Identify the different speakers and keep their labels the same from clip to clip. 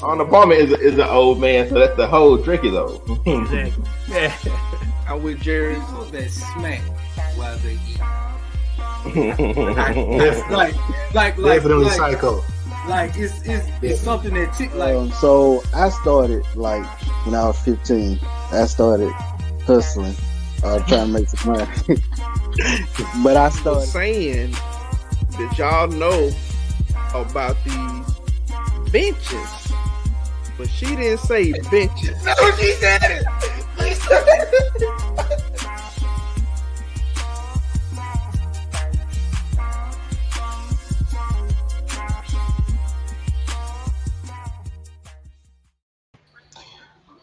Speaker 1: Unemployment is an old man, so that's the whole tricky though.
Speaker 2: Exactly. Yeah.
Speaker 3: I'm with Jerry. That smack while they eat.
Speaker 4: Definitely psycho.
Speaker 3: Like it's something that
Speaker 5: So I started like when I was 15. I started hustling, trying to make some money. But I started
Speaker 6: saying that y'all know about these benches, but she didn't say benches.
Speaker 3: No, she said it.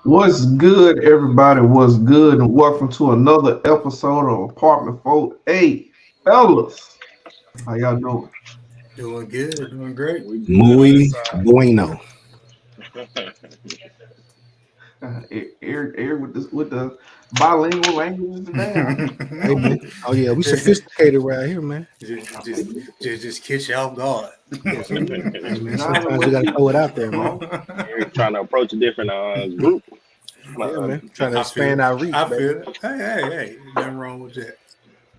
Speaker 7: What's good, everybody? What's good? And welcome to another episode of Apartment 4A. Fellas, how y'all doing?
Speaker 3: Doing good, doing great.
Speaker 4: Muy bueno.
Speaker 7: Eric with the bilingual language today.
Speaker 4: Hey, man. Oh yeah, we sophisticated right here, man.
Speaker 3: Just kiss you off guard.
Speaker 4: Hey, man, sometimes you gotta throw it out there, man.
Speaker 1: You're trying to approach a different group.
Speaker 4: Yeah, man. Trying to expand our reach.
Speaker 3: I feel it. Hey, nothing wrong with that.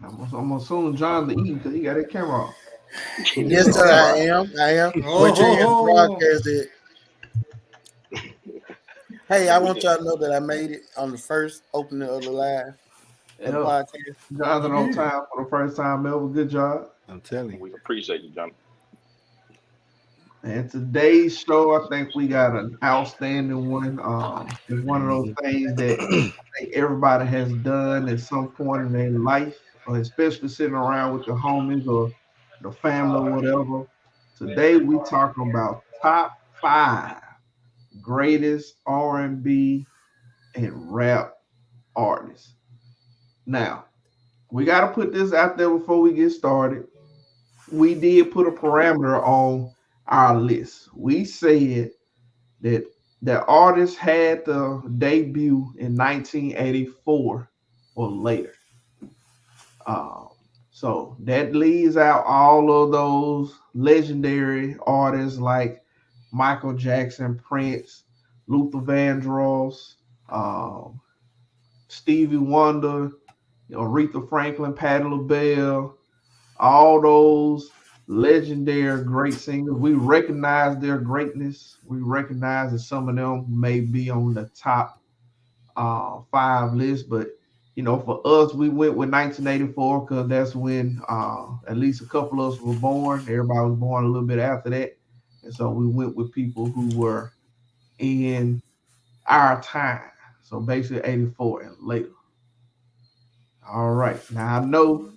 Speaker 7: I'm assuming John to eat because he got his camera off.
Speaker 5: Yes, sir, I am. What you hear broadcast it. Hey, I want y'all to know that I made it on the first opening of the live podcast.
Speaker 7: Jonathan on time for the first time ever. Good job.
Speaker 4: I'm telling you.
Speaker 1: We appreciate you, John.
Speaker 7: And today's show, I think we got an outstanding one. It's one of those things that I think everybody has done at some point in their life, or especially sitting around with the homies or the family or whatever. Today we talking about top 5 greatest R&B and rap artists. Now, we got to put this out there before we get started. We did put a parameter on our list. We said that the artist had to debut in 1984 or later. So that leaves out all of those legendary artists like Michael Jackson, Prince, Luther Vandross, Stevie Wonder, Aretha Franklin, Patti LaBelle, all those legendary great singers. We recognize their greatness. We recognize that some of them may be on the top 5 list, but for us, we went with 1984 because that's when at least a couple of us were born. Everybody was born a little bit after that. And so we went with people who were in our time. So basically 84 and later. All right. Now I know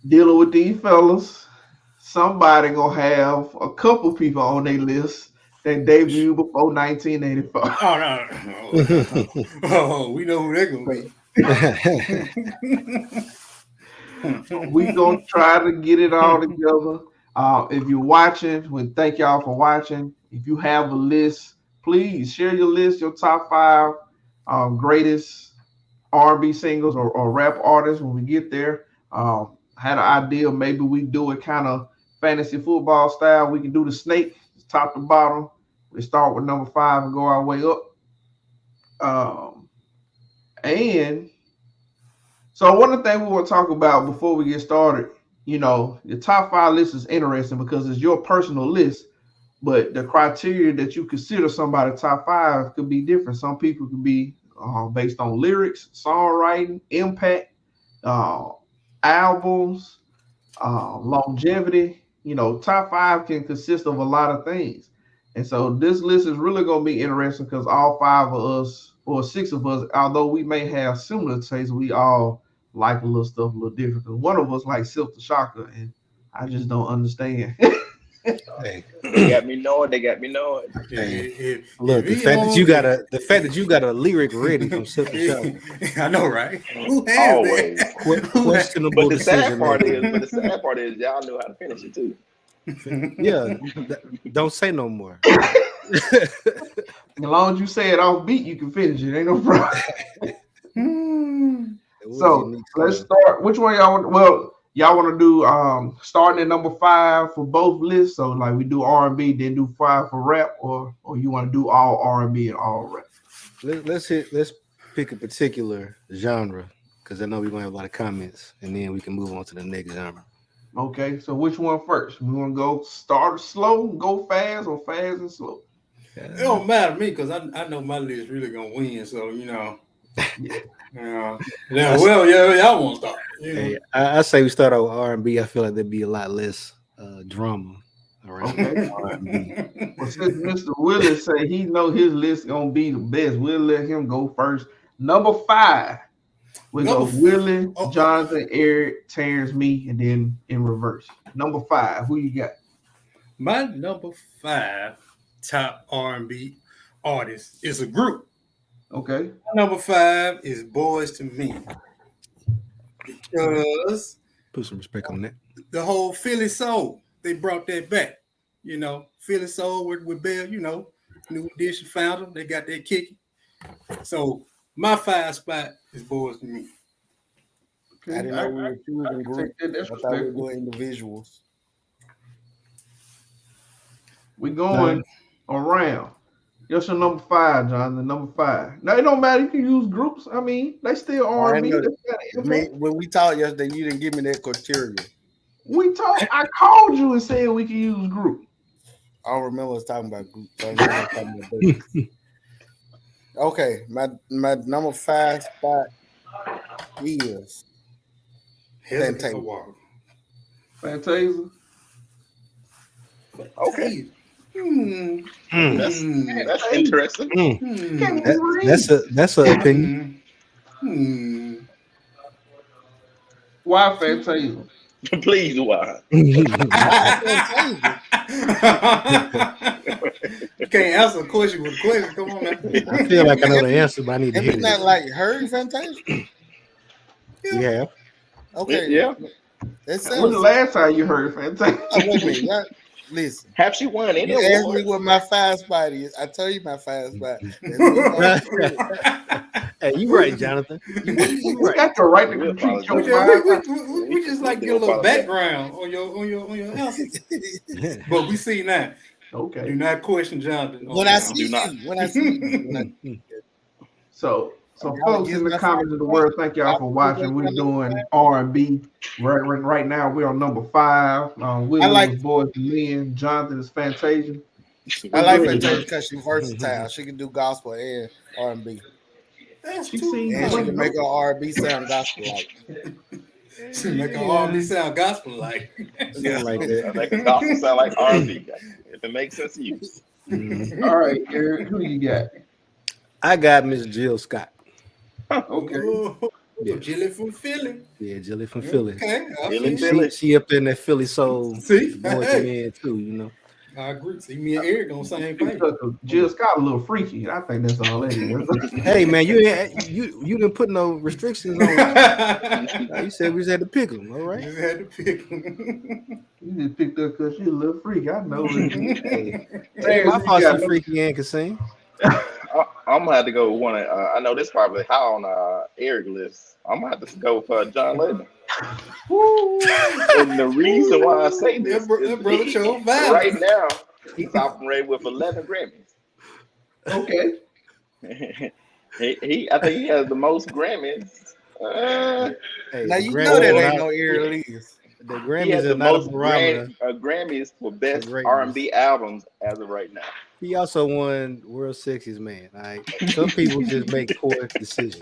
Speaker 7: dealing with these fellas, somebody gonna have a couple people on their list that debuted before 1984.
Speaker 3: Oh, no. We know who they're gonna be.
Speaker 7: We gonna try to get it all together. If you're watching, thank y'all for watching. If you have a list, please share your list, your top 5 greatest R&B singles or rap artists when we get there. I had an idea, maybe we do it kind of fantasy football style. We can do the snake, top to bottom. We start with number 5 and go our way up. And so one of the things we want to talk about before we get started, your top 5 list is interesting because it's your personal list, but the criteria that you consider somebody top 5 could be different. Some people could be based on lyrics, songwriting, impact, albums, longevity. Top 5 can consist of a lot of things. And so this list is really going to be interesting because all 5 of us, or 6 of us, although we may have similar tastes, we all like a little stuff a little different. Because one of us likes Silk the Shocker, and I just don't understand.
Speaker 4: Hey.
Speaker 1: They got me knowing.
Speaker 4: Hey. Look, the fact that you got a lyric ready from Silk the Shocker.
Speaker 3: I know, right? Who has
Speaker 1: Always.
Speaker 3: that?
Speaker 4: Questionable
Speaker 1: But the sad
Speaker 4: decision.
Speaker 1: part is, y'all knew how to finish it too.
Speaker 4: Yeah, don't say no more.
Speaker 7: As long as you say it off beat, you can finish it. Ain't no problem. So let's start. Which one y'all want? Well, y'all want to do starting at number 5 for both lists? So like we do R&B, then do 5 for rap, or you want to do all R&B and all rap?
Speaker 4: Let's pick a particular genre because I know we're gonna have a lot of comments, and then we can move on to the next genre.
Speaker 7: Okay, so which one first? We want to go start slow, go fast, or fast and slow?
Speaker 3: It don't matter to me because I know my list really gonna win. So you know, yeah. Well, yeah, y'all want to start. You know?
Speaker 4: Hey, I say we start out with R&B. I feel like there'd be a lot less drama around R&B.
Speaker 7: Well, since Mr. Willis say he know his list gonna be the best, we'll let him go first. Number 5. We go Willie, Jonathan, Eric, Terrence, me, and then in reverse. Number 5, who you got?
Speaker 3: My number 5 top R&B artist is a group.
Speaker 7: Okay.
Speaker 3: My number 5 is Boys to Men. Because
Speaker 4: put some respect on that.
Speaker 3: The whole Philly soul, they brought that back. You know, Philly soul with Bell, you know, New Edition founder, they got that kicking. So my 5 spot is Boys to Men.
Speaker 2: Okay. I didn't know we were choosing groups. I thought we were doing individuals.
Speaker 7: We going around. That's your number 5, John. The number 5. Now it don't matter. You can use groups. I mean, they still R&B.
Speaker 2: When we talked yesterday, you didn't give me that criteria.
Speaker 7: We talked. I called you and said we can use group.
Speaker 2: I don't remember us talking about groups. Okay, my number 5 spot is Fantasia.
Speaker 7: Fantasia.
Speaker 1: Okay. That's interesting.
Speaker 4: That's an opinion.
Speaker 7: Why Fantasia?
Speaker 1: Please, why?
Speaker 3: You can't answer a question with a question. Come on, man.
Speaker 4: I feel like I know the answer, but I need to hear it.
Speaker 2: It's not like her Fantasia.
Speaker 4: Yeah.
Speaker 2: Okay.
Speaker 1: Yeah.
Speaker 7: When's the last time you heard Fantasia?
Speaker 2: Wait a minute. Listen.
Speaker 1: Have she won any?
Speaker 2: You asked me what my 5 spot is. I tell you my 5 spot.
Speaker 4: Hey, you right, Jonathan.
Speaker 7: You got the right to critique your 5.
Speaker 3: We just like get a little background on your answer. But we see now.
Speaker 7: Okay.
Speaker 3: Do not question Jonathan.
Speaker 2: When I see you.
Speaker 7: So folks in the comments of the world, thank y'all for watching. We're doing R&B. Right now, we're on number 5. William is Boys to Men. Jonathan is Fantasia.
Speaker 2: I like Fantasia because she's versatile. She can do gospel and R&B. And she can make her R&B sound gospel-like.
Speaker 3: She make her R&B sound gospel-like.
Speaker 4: Yeah, like that.
Speaker 1: Make a gospel sound like R&B. If it makes sense to use.
Speaker 7: All right, Eric, who you got?
Speaker 4: I got Miss Jill Scott.
Speaker 7: Okay.
Speaker 3: Yeah. Jilly from Philly.
Speaker 4: Yeah, Jilly from Philly.
Speaker 3: Okay.
Speaker 4: She up in that Philly soul.
Speaker 3: See?
Speaker 4: Boys to Men too, you know.
Speaker 3: I agree. See, me and Eric on the same page.
Speaker 7: Jill Scott a little freaky. I think that's all that is.
Speaker 4: Hey man, you didn't put no restrictions on. You said we just had to pick them. All right.
Speaker 3: We had to pick them.
Speaker 7: You just picked up because she's a little freaky. I know it.
Speaker 4: Hey, my fault she freaky and can sing.
Speaker 1: I'm gonna have to go with one. I know this probably high on Eric's list. I'm gonna have to go for John Lennon. And the reason why I say this is right now he's operating with 11 Grammys.
Speaker 7: Okay.
Speaker 1: I think he has the most Grammys.
Speaker 2: Hey, now you know that ain't no Eric list.
Speaker 1: The Grammys are not a barometer. Grammys for best R&B albums as of right now.
Speaker 4: He also won World Sexiest Man. All right, some people just make poor decisions.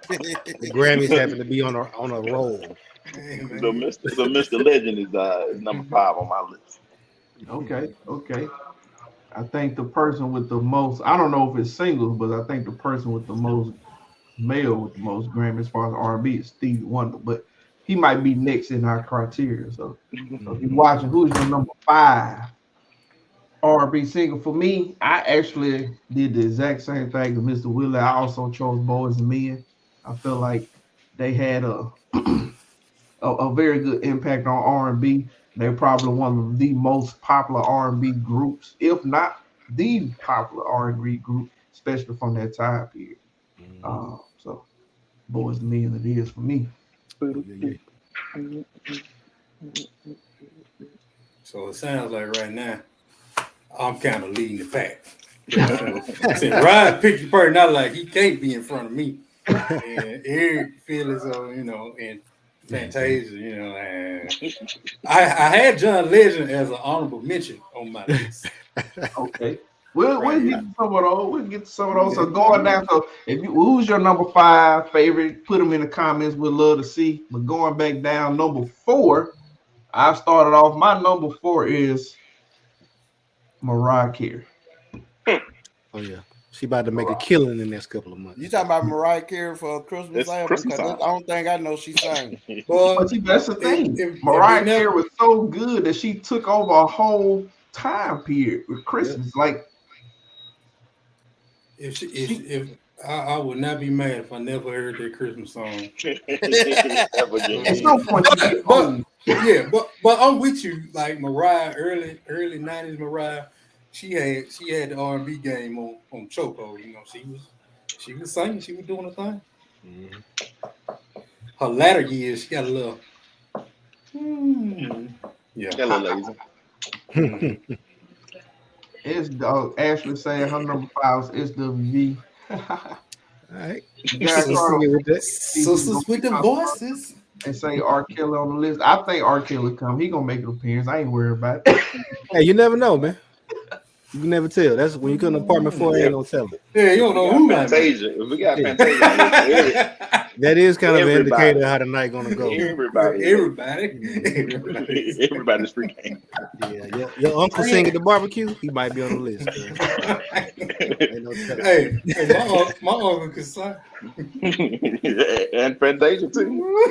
Speaker 4: The Grammys happen to be on a roll.
Speaker 1: So Mr. Legend is number 5 on my list.
Speaker 7: Okay. I think the person with the most, I don't know if it's singles, but I think the person with the most male with the most Grammys as far as R&B is Stevie Wonder, but he might be next in our criteria. So if you're watching, who's your number 5 R&B single? For me, I actually did the exact same thing as Mr. Willie. I also chose Boys and Men. I feel like they had a very good impact on R&B. They're probably one of the most popular R&B groups, if not the popular R&B group, especially from that time period. So Boys and Men it is for me.
Speaker 3: So it sounds like right now I'm kind of leading the pack. Since Ryan picked the person out like he can't be in front of me, and Eric feel as though and Fantasia, and I had John Legend as an honorable mention on my list.
Speaker 7: Okay. We'll get to some of those. We'll get to some of those. So going down. So who's your number 5 favorite? Put them in the comments. We'd love to see. But going back down, number 4. I started off. My number 4 is Mariah Carey.
Speaker 4: Oh yeah, she about to make a killing in the next couple of months.
Speaker 2: You talking about Mariah Carey for a Christmas
Speaker 1: It's
Speaker 2: album?
Speaker 1: Christmas
Speaker 2: Because
Speaker 1: album.
Speaker 2: I don't think I know she sang.
Speaker 7: But see, that's the thing. Mariah Carey was so good that she took over a whole time period with Christmas. Like,
Speaker 3: if I would not be mad if I never heard that Christmas song.
Speaker 7: at some point, you get old.
Speaker 3: Yeah, but I'm with you. Like Mariah, early 90s Mariah, she had the R&B game on chokehold. She was singing, she was doing her thing.
Speaker 4: Mm-hmm.
Speaker 3: Her latter years, she got a little. Yeah,
Speaker 1: Got a little lazy.
Speaker 7: It's Ashley saying her number 5 is SWV.
Speaker 4: All right.
Speaker 3: Sisters with the voices.
Speaker 7: And say R. Kelly on the list. I think R. Kelly come. He gonna make an appearance. I ain't worried about it.
Speaker 4: Hey, you never know, man. You can never tell. That's when you come to apartment 4, ain't no telling.
Speaker 3: Yeah, you don't know who
Speaker 1: Fantasia. If we got Fantasia,
Speaker 4: that is kind of an indicator of how the night gonna go.
Speaker 1: Everybody's free game.
Speaker 4: Yeah. Your uncle sing at the barbecue, he might be on the list. Ain't no telling.
Speaker 3: Hey, my uncle can sing.
Speaker 1: And Fantasia too.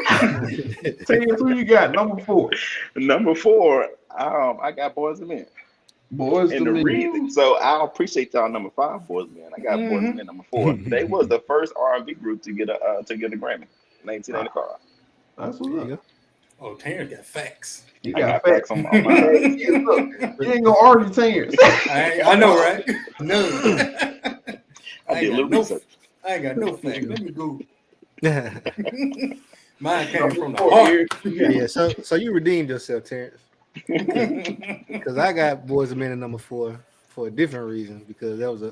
Speaker 7: Tell us who you got. Number 4.
Speaker 1: Number 4, I got Boys and Men.
Speaker 7: Boys
Speaker 1: And the reason, so I appreciate y'all number 5, Boys and Men. I got Boys and Men number 4. They was the first R&B group to get a Grammy, 1985.
Speaker 7: That's what up.
Speaker 3: Oh, Terrence got facts.
Speaker 7: You
Speaker 1: I
Speaker 7: got
Speaker 1: got
Speaker 7: facts.
Speaker 1: facts on my mind.
Speaker 7: You ain't gonna argue Terrence.
Speaker 3: I know, right? No.
Speaker 1: I did a little research.
Speaker 3: I ain't got no facts. Let me go. Mine came
Speaker 7: Number
Speaker 3: from the
Speaker 7: 4
Speaker 3: heart.
Speaker 4: Yeah, so you redeemed yourself, Terrence. Because I got Boys and Men at number 4 for a different reason. Because that was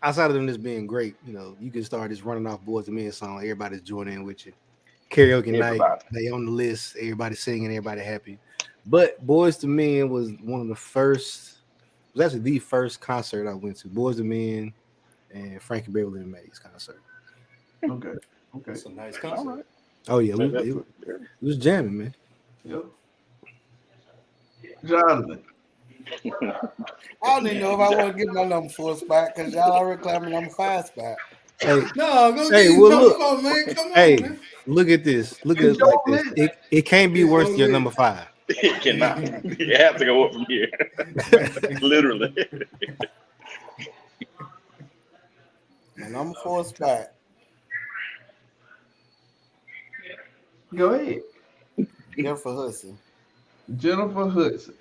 Speaker 4: outside of them just being great, you can start just running off Boys and Men song. Everybody's joining in with you. Karaoke night, they on the list. Everybody singing, everybody happy. But Boys to Men was one of the first. It was actually the first concert I went to. Boys to Men and Frankie Beverly and Mays concert.
Speaker 7: Okay.
Speaker 3: It's a nice concert.
Speaker 1: All right.
Speaker 4: Oh yeah, it was jamming, man.
Speaker 7: Yep. Jonathan.
Speaker 2: I don't even know if I want to get my number 4 spot because y'all already claimed my number 5 spot.
Speaker 4: Hey,
Speaker 3: No, go
Speaker 4: hey,
Speaker 3: get
Speaker 4: well, look.
Speaker 3: on, man. Come on,
Speaker 4: Hey,
Speaker 3: man.
Speaker 4: look at this. Look at it like this. It can't be worse than your number 5.
Speaker 1: It cannot. You have to go up from here. Literally.
Speaker 2: My number 4 spot.
Speaker 7: Go ahead.
Speaker 2: Jennifer Hudson.
Speaker 7: Jennifer Hudson.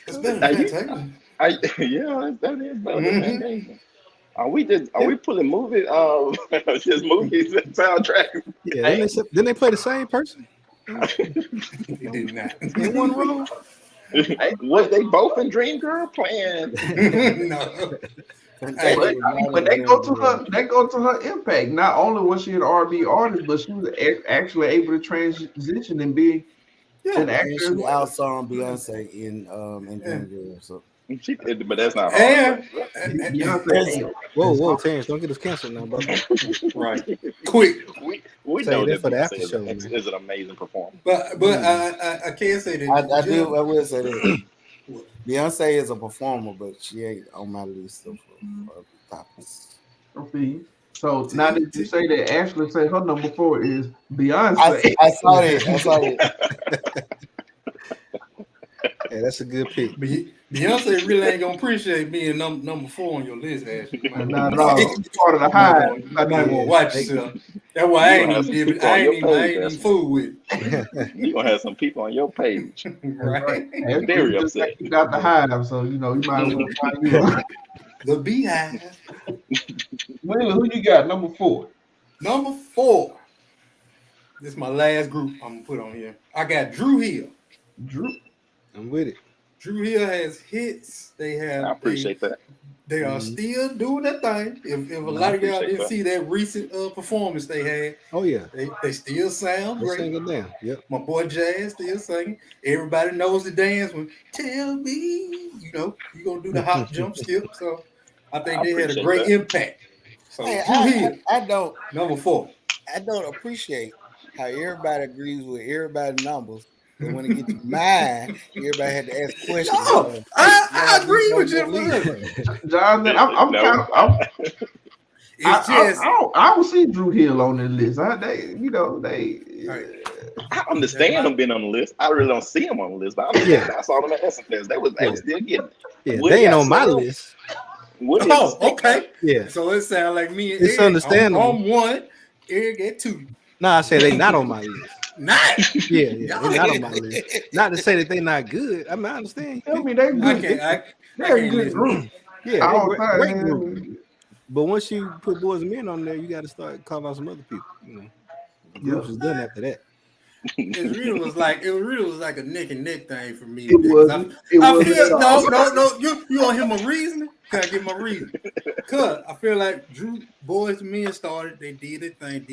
Speaker 3: It's better than Fantasia.
Speaker 1: Yeah, that is better than Fantasia. Are we pulling movies? Just movies and soundtracks.
Speaker 4: Yeah, didn't they play the same person
Speaker 3: He did not.
Speaker 4: in one role?
Speaker 1: Was they both in Dreamgirl playing?
Speaker 3: No.
Speaker 7: But they go to her impact. Not only was she an R&B artist, but she was actually able to transition and be an actor.
Speaker 2: She outsung Beyonce in Dreamgirl. So.
Speaker 1: But that's not hard.
Speaker 7: Beyonce.
Speaker 4: Whoa, Terrence, don't get us canceled now, bro.
Speaker 3: Right. Quick.
Speaker 1: We
Speaker 4: Say
Speaker 1: know
Speaker 4: that
Speaker 1: that
Speaker 4: for the
Speaker 1: Beyonce
Speaker 4: after show, man.
Speaker 1: is an amazing performer.
Speaker 3: But I can't say that.
Speaker 2: I will say that Beyonce is a performer, but she ain't on my list of topics.
Speaker 7: Okay. So now that you say that, Ashley say her number 4 is Beyonce.
Speaker 2: I saw that.
Speaker 4: Yeah, that's a good pick.
Speaker 3: Beyonce really ain't gonna appreciate being number 4 on your list, Ashley.
Speaker 7: Not at all. She's part of the high.
Speaker 3: I'm not gonna watch yourself. That's why I ain't even fool with it.
Speaker 1: You're gonna have some people on your page.
Speaker 3: Right.
Speaker 1: Very upset.
Speaker 7: You got the hive, so you might as well find you.
Speaker 3: The Beehive.
Speaker 7: Who you got? Number 4.
Speaker 3: Number 4. This is my last group I'm gonna put on here. I got Drew Hill.
Speaker 7: Drew.
Speaker 4: I'm with it.
Speaker 3: Drew Hill has hits. They have.
Speaker 1: I appreciate that.
Speaker 3: They are still doing that thing. If a lot of y'all didn't see that recent performance they had,
Speaker 4: Oh yeah,
Speaker 3: they still sound
Speaker 4: they
Speaker 3: great.
Speaker 4: sing it down. Yep.
Speaker 3: My boy Jazz still singing. Everybody knows the dance when tell me, you're gonna do the hop jump skip. So I think they had a great impact. So
Speaker 2: Hey,
Speaker 3: Drew Hill,
Speaker 2: I don't
Speaker 3: number 4.
Speaker 2: I don't appreciate how everybody agrees with everybody's numbers. But when it gets to mine, everybody had to ask questions.
Speaker 3: No, I agree with you.
Speaker 7: Jonathan, I'm
Speaker 1: No.
Speaker 7: kind of.
Speaker 3: It's just
Speaker 7: I don't see Drew Hill on this list.
Speaker 3: right.
Speaker 1: I understand them being on the list. I really don't see them on the list, but I understand. I saw them at Essence Fest. They was still getting it.
Speaker 4: Yeah,
Speaker 1: Woody
Speaker 4: they ain't
Speaker 1: got
Speaker 4: on my
Speaker 1: some-
Speaker 4: list.
Speaker 1: Woody
Speaker 3: Oh,
Speaker 1: is a
Speaker 3: okay.
Speaker 4: Yeah.
Speaker 3: So it sounds like me and
Speaker 4: It's
Speaker 3: Eric.
Speaker 4: understandable.
Speaker 3: I'm 1, Eric at 2.
Speaker 4: No, I said they not on my list.
Speaker 3: Not.
Speaker 4: Yeah, they not on my list. Not to say that they not good. I mean, I understand.
Speaker 7: Tell me they
Speaker 3: I
Speaker 7: good.
Speaker 3: can't.
Speaker 7: They're a
Speaker 3: can't
Speaker 7: good
Speaker 3: listen.
Speaker 7: group.
Speaker 4: Yeah,
Speaker 7: All
Speaker 4: they
Speaker 7: time,
Speaker 4: great
Speaker 7: man.
Speaker 4: group. But once you put Boys and Men on there, you got to start calling out some other people. The groups is done after that.
Speaker 3: It really was like a neck and neck thing for me.
Speaker 7: It wasn't. It
Speaker 3: I
Speaker 7: wasn't
Speaker 3: feel
Speaker 7: at all.
Speaker 3: no. You want to hear my reason? Can I get my reason? Cause I feel like Drew Boys and Men started. They did their thing.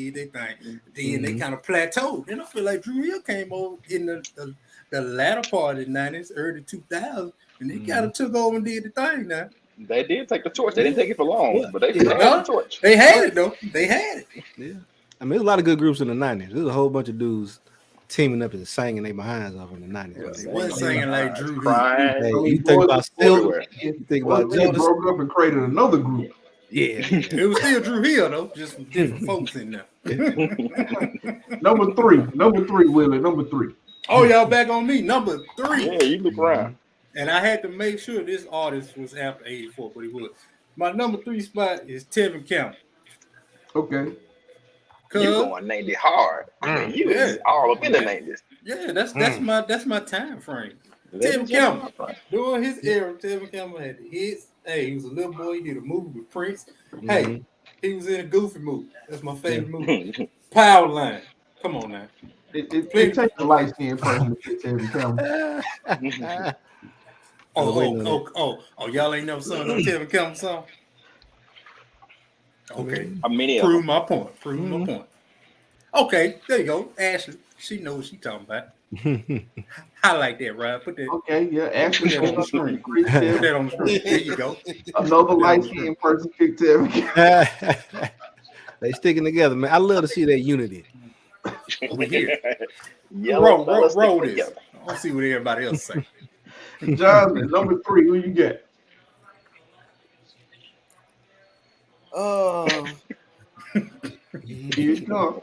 Speaker 3: Then they kind of plateaued. And I feel like Drew Hill came over in the latter part of the 90s, early 2000s, and they kind of took over and did the thing. Now
Speaker 1: They did take the torch. They didn't take it for long, but they
Speaker 4: Yeah.
Speaker 1: had the torch.
Speaker 3: they had it though. They had it.
Speaker 4: Yeah. I mean, there's a lot of good groups in the 90s. There's a whole bunch of dudes teaming up and singing their behinds off in the 90s.
Speaker 3: They wasn't singing like Drew Hill.
Speaker 1: Crying.
Speaker 4: Hey,
Speaker 7: I mean,
Speaker 4: you think about Silver,
Speaker 1: everywhere.
Speaker 4: you think
Speaker 7: Well,
Speaker 4: about
Speaker 7: they
Speaker 4: Jonas.
Speaker 7: broke up and created another group.
Speaker 4: Yeah.
Speaker 3: It was still Drew Hill though, just with different folks in there.
Speaker 7: Number three, Willie. Number 3.
Speaker 3: Oh, y'all back on me. Number 3.
Speaker 1: Yeah, you look around.
Speaker 3: And I had to make sure this artist was after 84, but he was. My number 3 spot is Tevin Campbell.
Speaker 7: Okay.
Speaker 1: You going 90 hard. I mean, you is all up in the 90s.
Speaker 3: Yeah, that's my time frame. Tevin Campbell during his era, Tevin Campbell had the hits. Hey, he was a little boy. He did a movie with Prince. Hey, he was in a Goofy movie. That's my favorite movie. Power Line. Come on now.
Speaker 7: It takes a light skinned person to get Tevin Campbell.
Speaker 3: Oh, y'all ain't never sung no Tevin Campbell song? Okay.
Speaker 1: How many of
Speaker 3: Prove
Speaker 1: them?
Speaker 3: my point. Prove my point. Okay, there you go. Ashley. She knows what she's talking about. Highlight that, right? Put that,
Speaker 7: Okay, yeah. Ashley
Speaker 3: put that on the screen. Put
Speaker 7: Tevin.
Speaker 3: that on the screen. There you go.
Speaker 7: Another light skinned person kicked Tevin Campbell.
Speaker 4: They sticking together, man. I love to see that unity.
Speaker 3: We here.
Speaker 1: Yellow fellas
Speaker 3: Roll
Speaker 1: stick
Speaker 3: this.
Speaker 1: together.
Speaker 3: I'll see what everybody else say.
Speaker 7: Jonathan, number 3, who you got? Here it comes.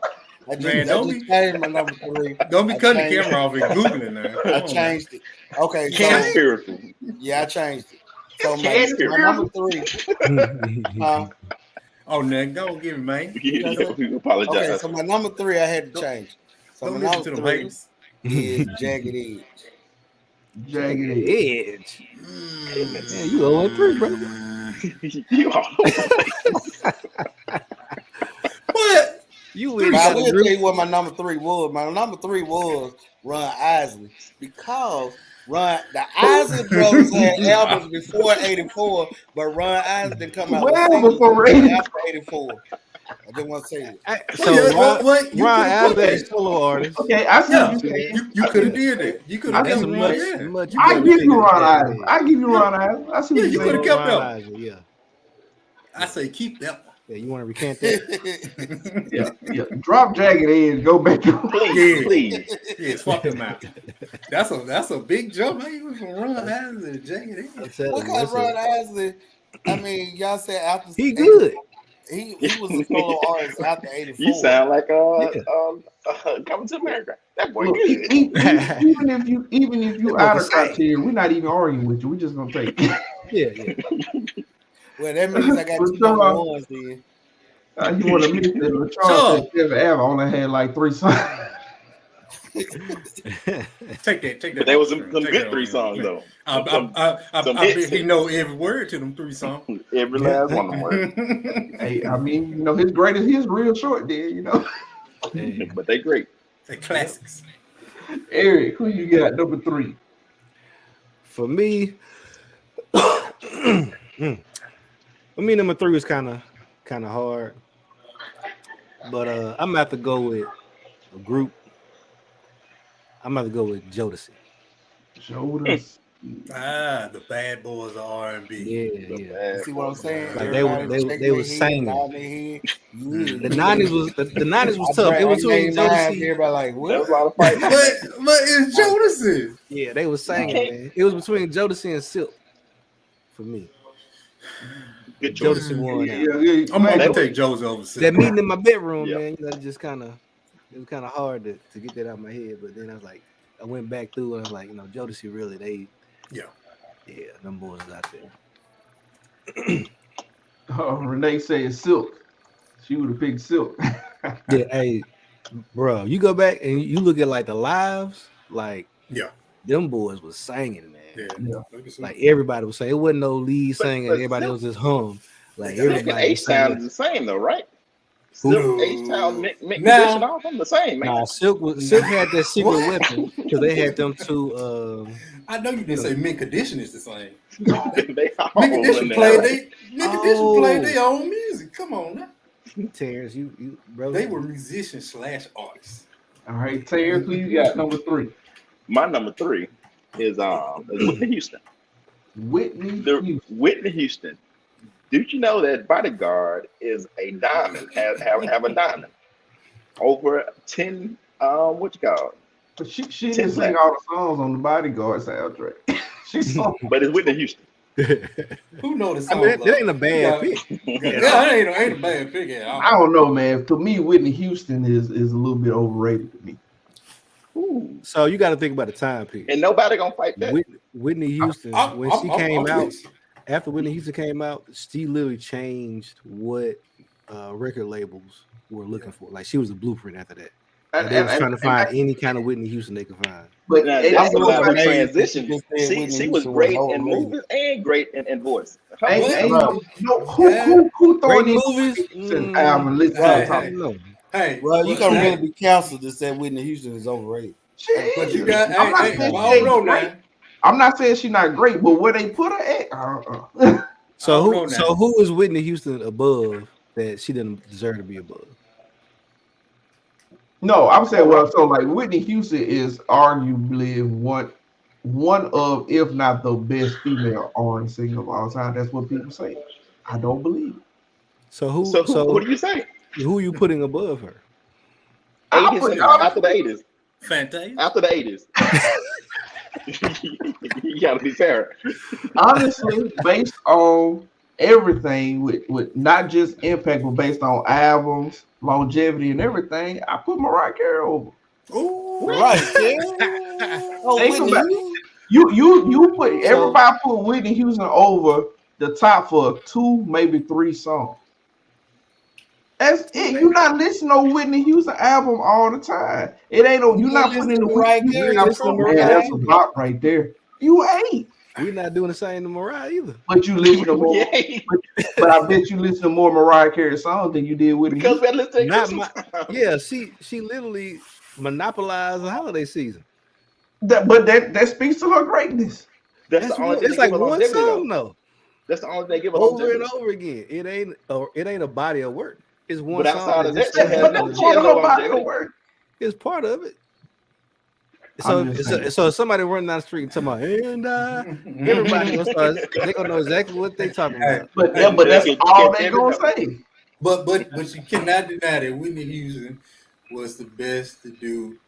Speaker 2: I just,
Speaker 3: Man,
Speaker 2: I
Speaker 3: don't
Speaker 2: just changed my number 3.
Speaker 3: Don't be
Speaker 2: I
Speaker 3: cutting the
Speaker 2: changed
Speaker 3: camera off and Googling now. Come
Speaker 2: I
Speaker 3: on,
Speaker 2: changed it. Okay,
Speaker 1: Can
Speaker 2: so
Speaker 1: spiritual.
Speaker 2: yeah, I changed it. So
Speaker 1: Can
Speaker 2: my number 3.
Speaker 3: Oh, now go give me, man.
Speaker 1: We apologize.
Speaker 2: Okay, so my number 3 I had to change. So
Speaker 3: Don't
Speaker 2: my
Speaker 3: listen
Speaker 2: number
Speaker 3: to them
Speaker 2: 3
Speaker 3: haters.
Speaker 2: is Jagged Edge.
Speaker 7: Jagged Edge.
Speaker 4: Edge. Man, you 0-3, bro.
Speaker 1: You all
Speaker 3: What?
Speaker 4: You
Speaker 2: But
Speaker 4: with
Speaker 2: I
Speaker 4: it,
Speaker 2: will
Speaker 4: Drew.
Speaker 2: tell you what my number 3 was. My number 3 was Ron Isley because the Isley brothers had albums before 84, but Ron Isley didn't come out with
Speaker 7: Well
Speaker 2: singles
Speaker 7: before
Speaker 2: until after 84. I just want to say that.
Speaker 4: So
Speaker 3: What? You
Speaker 4: Ron
Speaker 3: could've put
Speaker 4: Adler is
Speaker 3: that.
Speaker 4: solo artist.
Speaker 7: Okay, I see
Speaker 3: Yeah,
Speaker 7: what you're saying.
Speaker 3: you could have did that. You could have
Speaker 4: That's
Speaker 3: done
Speaker 4: a
Speaker 3: Ron.
Speaker 4: much,
Speaker 3: Yeah.
Speaker 4: much
Speaker 7: I
Speaker 4: better
Speaker 7: give you
Speaker 4: pick
Speaker 7: Ron
Speaker 4: than
Speaker 7: Isley.
Speaker 4: Jagged
Speaker 7: I give you Ron Isley. I see
Speaker 3: Yeah,
Speaker 7: what
Speaker 3: you
Speaker 7: you're
Speaker 3: could've
Speaker 7: saying.
Speaker 3: kept that.
Speaker 4: Ron Isley, yeah.
Speaker 3: I say keep that one.
Speaker 4: Yeah, you want to recant that?
Speaker 7: Yeah. Drop Jagged Edge. Go back.
Speaker 1: please, please.
Speaker 3: Yeah, swap them out. That's a big jump. How you went from Ron Isley to Jagged Edge?
Speaker 4: I'm telling
Speaker 2: What
Speaker 4: you,
Speaker 2: kind of
Speaker 4: that's
Speaker 2: Ron
Speaker 4: a-
Speaker 2: Isley? I mean, y'all said after
Speaker 4: He good.
Speaker 2: He was a solo artist after 84.
Speaker 1: You sound like Coming to America. That boy
Speaker 7: Look,
Speaker 1: good.
Speaker 7: even if you out of criteria, we're not even arguing with you. We're just gonna take it.
Speaker 4: Yeah.
Speaker 2: Well, that means I got
Speaker 7: But
Speaker 2: two
Speaker 7: so,
Speaker 2: number ones then.
Speaker 7: You want to miss that LaCharles Ever only had like 3 songs.
Speaker 3: Take that.
Speaker 1: But there was some
Speaker 3: Take
Speaker 1: good
Speaker 3: that
Speaker 1: 3
Speaker 3: on
Speaker 1: songs
Speaker 3: there.
Speaker 1: though.
Speaker 3: I
Speaker 1: Some
Speaker 3: bet
Speaker 1: hits.
Speaker 3: he know every word to them 3 songs.
Speaker 1: Every last one of them were.
Speaker 7: Hey, I mean, his greatest hits real short there,
Speaker 4: Hey.
Speaker 1: But they great.
Speaker 3: The classics.
Speaker 7: Eric, who you got number 3?
Speaker 4: For me, number 3 was kind of hard, but I'm gonna have to go with a group. I'm gonna have to go with Jodeci.
Speaker 7: Jodeci.
Speaker 3: The bad boys of R&B.
Speaker 4: Yeah.
Speaker 2: You see what I'm saying?
Speaker 4: Like
Speaker 2: Everybody
Speaker 4: they were singing.
Speaker 2: The
Speaker 4: The 90s was tough. It was between Jodeci.
Speaker 2: Everybody like,
Speaker 1: That was
Speaker 2: what?
Speaker 1: a lot of fighting.
Speaker 3: But it's Jodeci.
Speaker 4: Yeah, they was singing, man. It was between Jodeci and Silk for me.
Speaker 1: Good choice.
Speaker 4: Jodeci won.
Speaker 7: Yeah.
Speaker 3: I'm
Speaker 7: Man,
Speaker 3: gonna take Josie over.
Speaker 4: That meeting in my bedroom,
Speaker 1: Yeah.
Speaker 4: man, it was kind of hard to get that out of my head. But then I was like, I went back through and I was like, Jodeci really, yeah, them boys out there.
Speaker 7: Renee said Silk. She would have picked Silk.
Speaker 4: Yeah, hey, bro, you go back and you look at like the lives, like them boys was singing, man.
Speaker 3: Yeah.
Speaker 4: Like everybody was saying, it wasn't no lead singing.
Speaker 1: but
Speaker 4: Everybody was just hum. Like
Speaker 1: Silk and
Speaker 4: everybody was
Speaker 1: H-Town
Speaker 4: singing.
Speaker 1: is the same though, right?
Speaker 3: Who?
Speaker 1: Silk, H-Town, Mick
Speaker 3: Now-
Speaker 1: Condition, all of them the same, man.
Speaker 4: Nah, Silk had that secret weapon because they had them two.
Speaker 3: I know you didn't say Mint Condition is the same.
Speaker 1: They all
Speaker 3: Mint Condition
Speaker 1: in there.
Speaker 3: played their own music. Come on now.
Speaker 4: Terrence, you bro.
Speaker 3: They were musicians / artists.
Speaker 7: All right, Terrence, who you got number 3?
Speaker 1: My number 3 is Whitney Houston.
Speaker 7: Whitney Houston.
Speaker 1: Whitney Houston. Did you know that Bodyguard is a diamond? Have a diamond over 10. What you call it?
Speaker 7: But she didn't sing all the songs on the Bodyguard soundtrack. She sung.
Speaker 1: But it's Whitney Houston.
Speaker 3: Who know the
Speaker 4: I
Speaker 3: song?
Speaker 4: mean, that ain't a bad pick.
Speaker 3: It ain't a bad pick at all.
Speaker 7: I don't know, man. To me, Whitney Houston is a little bit overrated to me.
Speaker 1: Ooh.
Speaker 4: So you got to think about the time period.
Speaker 1: And nobody gonna fight that.
Speaker 4: Whitney Houston, when she came out, after Whitney Houston came out, she literally changed what record labels were looking for. Like she was a blueprint after that. And they was trying to find any kind of Whitney Houston they could find.
Speaker 7: But
Speaker 1: Now,
Speaker 7: it-
Speaker 1: that's
Speaker 7: I
Speaker 1: about her
Speaker 2: amazed
Speaker 1: transition.
Speaker 2: that you just said
Speaker 1: She
Speaker 2: Whitney
Speaker 1: was
Speaker 2: Houston
Speaker 1: great
Speaker 2: was
Speaker 1: in
Speaker 2: overrated.
Speaker 1: movies and great in voice.
Speaker 7: who throwing
Speaker 4: Great
Speaker 7: these
Speaker 4: movies?
Speaker 7: Houston album list
Speaker 3: Hey,
Speaker 7: on
Speaker 3: hey.
Speaker 7: top?
Speaker 4: No.
Speaker 3: Hey,
Speaker 2: Well, you can
Speaker 3: hey,
Speaker 2: really be counseled to say Whitney Houston is overrated.
Speaker 7: Shit.
Speaker 3: But you got,
Speaker 7: I'm not
Speaker 3: hey,
Speaker 7: saying
Speaker 3: well,
Speaker 7: she
Speaker 3: I don't
Speaker 7: ain't
Speaker 3: know
Speaker 7: great.
Speaker 3: now.
Speaker 7: I'm not saying she's not great, but where they put her at,
Speaker 4: So
Speaker 3: I don't know now.
Speaker 4: who is Whitney Houston above that she didn't deserve to be above?
Speaker 7: No, I'm saying so like Whitney Houston is arguably one of, if not the best female R&B singer of all time. That's what people say. I don't believe it.
Speaker 4: So who
Speaker 1: What do you say?
Speaker 4: who are you putting above her?
Speaker 1: 80s after the 80s.
Speaker 3: Fantasia.
Speaker 1: After the 80s. You gotta be fair.
Speaker 7: Honestly, based on everything with not just impact, but based on albums, longevity, and everything, I put Mariah Carey over.
Speaker 3: Ooh,
Speaker 2: Right. Oh,
Speaker 7: Think
Speaker 2: Whitney
Speaker 7: about
Speaker 2: Houston?
Speaker 7: You put everybody put Whitney Houston over the top for 2, maybe 3 songs. That's it. You're not listening to Whitney Houston album all the time. It ain't no. You're not putting in the
Speaker 2: Mariah
Speaker 7: Whitney
Speaker 2: Carey,
Speaker 7: Houston
Speaker 2: listen to
Speaker 7: album. Man,
Speaker 2: Mariah.
Speaker 7: that's a bop right there. You ain't.
Speaker 4: We're not doing the same to Mariah either.
Speaker 7: But you listen to more.
Speaker 1: Yeah.
Speaker 7: But I bet you listen to more Mariah Carey songs than you did Whitney
Speaker 1: Because
Speaker 7: Houston.
Speaker 1: we had to listen to
Speaker 4: Not
Speaker 1: Christmas.
Speaker 4: Yeah, she literally monopolized the holiday season.
Speaker 7: That speaks to her greatness.
Speaker 1: That's the only thing
Speaker 4: It's
Speaker 1: they
Speaker 4: like
Speaker 1: give her
Speaker 4: one
Speaker 1: longevity,
Speaker 4: song
Speaker 1: though.
Speaker 4: though.
Speaker 1: That's the only thing they give her
Speaker 4: Over and
Speaker 1: longevity.
Speaker 4: over again. It ain't a body of work. It's one
Speaker 1: But
Speaker 4: song.
Speaker 1: outside of
Speaker 4: just
Speaker 1: that,
Speaker 4: has
Speaker 7: But
Speaker 1: no-
Speaker 7: that's
Speaker 1: she
Speaker 7: part
Speaker 1: has
Speaker 7: of
Speaker 1: no
Speaker 7: her body of
Speaker 1: longevity.
Speaker 7: work.
Speaker 4: It's part of it.
Speaker 7: I'm just saying.
Speaker 4: So if somebody running down the street and talking about, and everybody gonna start, they gonna know exactly what they talking about.
Speaker 7: But that's
Speaker 1: Catch
Speaker 7: all they
Speaker 1: every
Speaker 7: gonna
Speaker 1: note.
Speaker 7: say.
Speaker 3: But you cannot deny that Whitney Houston was the best to do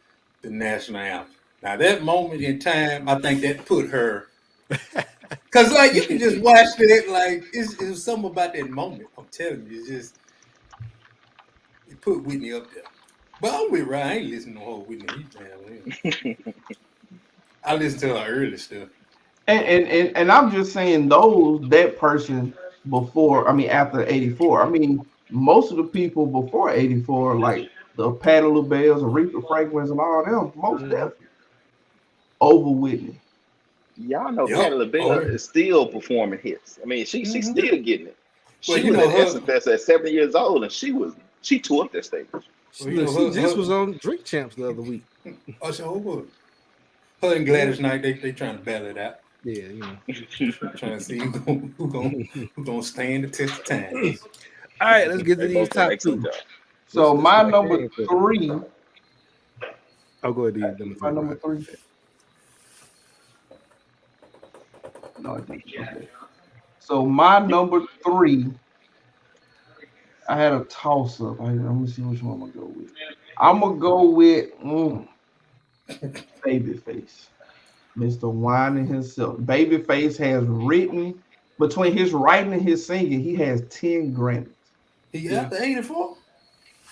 Speaker 3: the national anthem. Now that moment in time, I think that put her, because like you can just watch that, like it was something about that moment. I'm telling you, it's just it put Whitney up there. But I'm with Ryan. I ain't listening to the whole Whitney Houston. I listen to her early stuff.
Speaker 7: And I'm just saying that person before, I mean after 84. I mean, most of the people before 84, like the Patti LaBelle's, Aretha Franklin's, and all them, most definitely over Whitney.
Speaker 1: Y'all know
Speaker 3: Yup.
Speaker 1: Patti LaBelle is still performing hits. I mean, she's still getting it.
Speaker 3: Well,
Speaker 1: She
Speaker 3: you
Speaker 1: was
Speaker 3: know
Speaker 1: at
Speaker 3: her-
Speaker 1: Essence Fest at 70 years old, and she tore up that stage.
Speaker 3: Well, you know,
Speaker 4: Look, she just was on Drink Champs the other week.
Speaker 3: Usher, who was? Her and Gladys Knight, they trying to battle it out.
Speaker 4: Yeah, you know.
Speaker 3: Trying to see who gonna stand the test of time.
Speaker 4: All right, let's get to
Speaker 1: They
Speaker 4: these
Speaker 1: both done
Speaker 4: top
Speaker 1: excellent
Speaker 4: two.
Speaker 1: job.
Speaker 7: So
Speaker 4: Let's
Speaker 7: my
Speaker 4: like
Speaker 7: number
Speaker 4: that answer.
Speaker 7: 3.
Speaker 4: I'll go ahead. Number
Speaker 7: My
Speaker 4: three.
Speaker 7: number 3. No, I didn't. Okay. So my number 3, I had a toss up. I'm gonna see which one I'm gonna go with. I'm gonna go with Babyface, Mr. Whining himself. Babyface has written between his writing and his singing, he has 10 Grammys.
Speaker 3: He got the 84.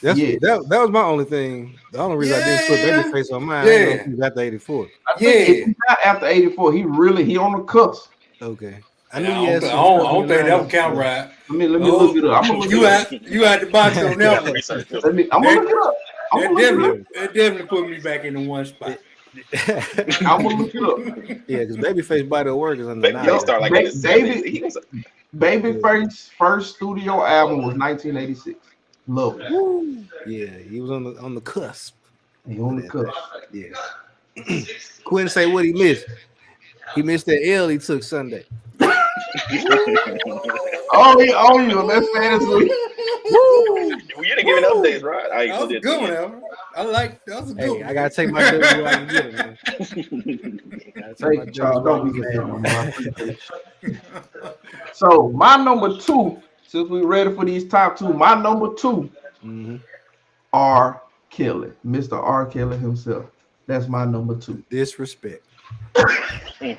Speaker 4: That's
Speaker 7: Yes.
Speaker 4: that was my only thing. The only reason I didn't put
Speaker 3: Yeah.
Speaker 4: Babyface on mine, I didn't know
Speaker 3: Yeah.
Speaker 4: if he was after 84.
Speaker 7: I think if he's not after 84, he on the cusp.
Speaker 4: Okay. I
Speaker 3: I
Speaker 4: knew
Speaker 3: don't,
Speaker 4: he had
Speaker 3: think,
Speaker 4: some
Speaker 3: I don't,
Speaker 4: stuff
Speaker 3: I don't
Speaker 4: in the
Speaker 3: think that would
Speaker 4: 90s,
Speaker 3: count
Speaker 4: so-
Speaker 3: right.
Speaker 7: Let me
Speaker 3: Oh,
Speaker 7: look it up. I'm gonna look
Speaker 3: You
Speaker 7: it up.
Speaker 3: had the box on
Speaker 1: Yeah,
Speaker 3: that one.
Speaker 1: research.
Speaker 7: I'm gonna look it up. I'm
Speaker 3: That
Speaker 7: gonna look it up.
Speaker 3: definitely put me back in the one spot.
Speaker 7: I'm gonna look it up.
Speaker 4: Yeah, because Babyface body of work is on the
Speaker 1: Baby,
Speaker 4: nine.
Speaker 1: he started like in the
Speaker 7: David-
Speaker 1: 70s. He was
Speaker 7: Babyface's first studio album was 1986. Love it.
Speaker 4: Yeah, he was on the cusp.
Speaker 7: He on the cusp.
Speaker 4: Yeah. Quinn say what he missed. He missed that L he took Sunday.
Speaker 7: Oh, he owe you. That's fantasy.
Speaker 1: You didn't give an updates, right? I
Speaker 3: That was a good one, Albert. That was a good
Speaker 4: Hey,
Speaker 3: one.
Speaker 4: I gotta take my W where I can get it, man. Gotta take my
Speaker 7: Thank you, Charles.
Speaker 4: W
Speaker 7: Don't
Speaker 4: where
Speaker 7: be
Speaker 4: I can
Speaker 7: mad
Speaker 4: get
Speaker 7: at me. So my number 2, since we ready for these top 2, my number 2
Speaker 4: it. Mhm.
Speaker 7: R. Kelly, Mr. R. Kelly himself. That's my number 2.
Speaker 4: Disrespect.
Speaker 3: I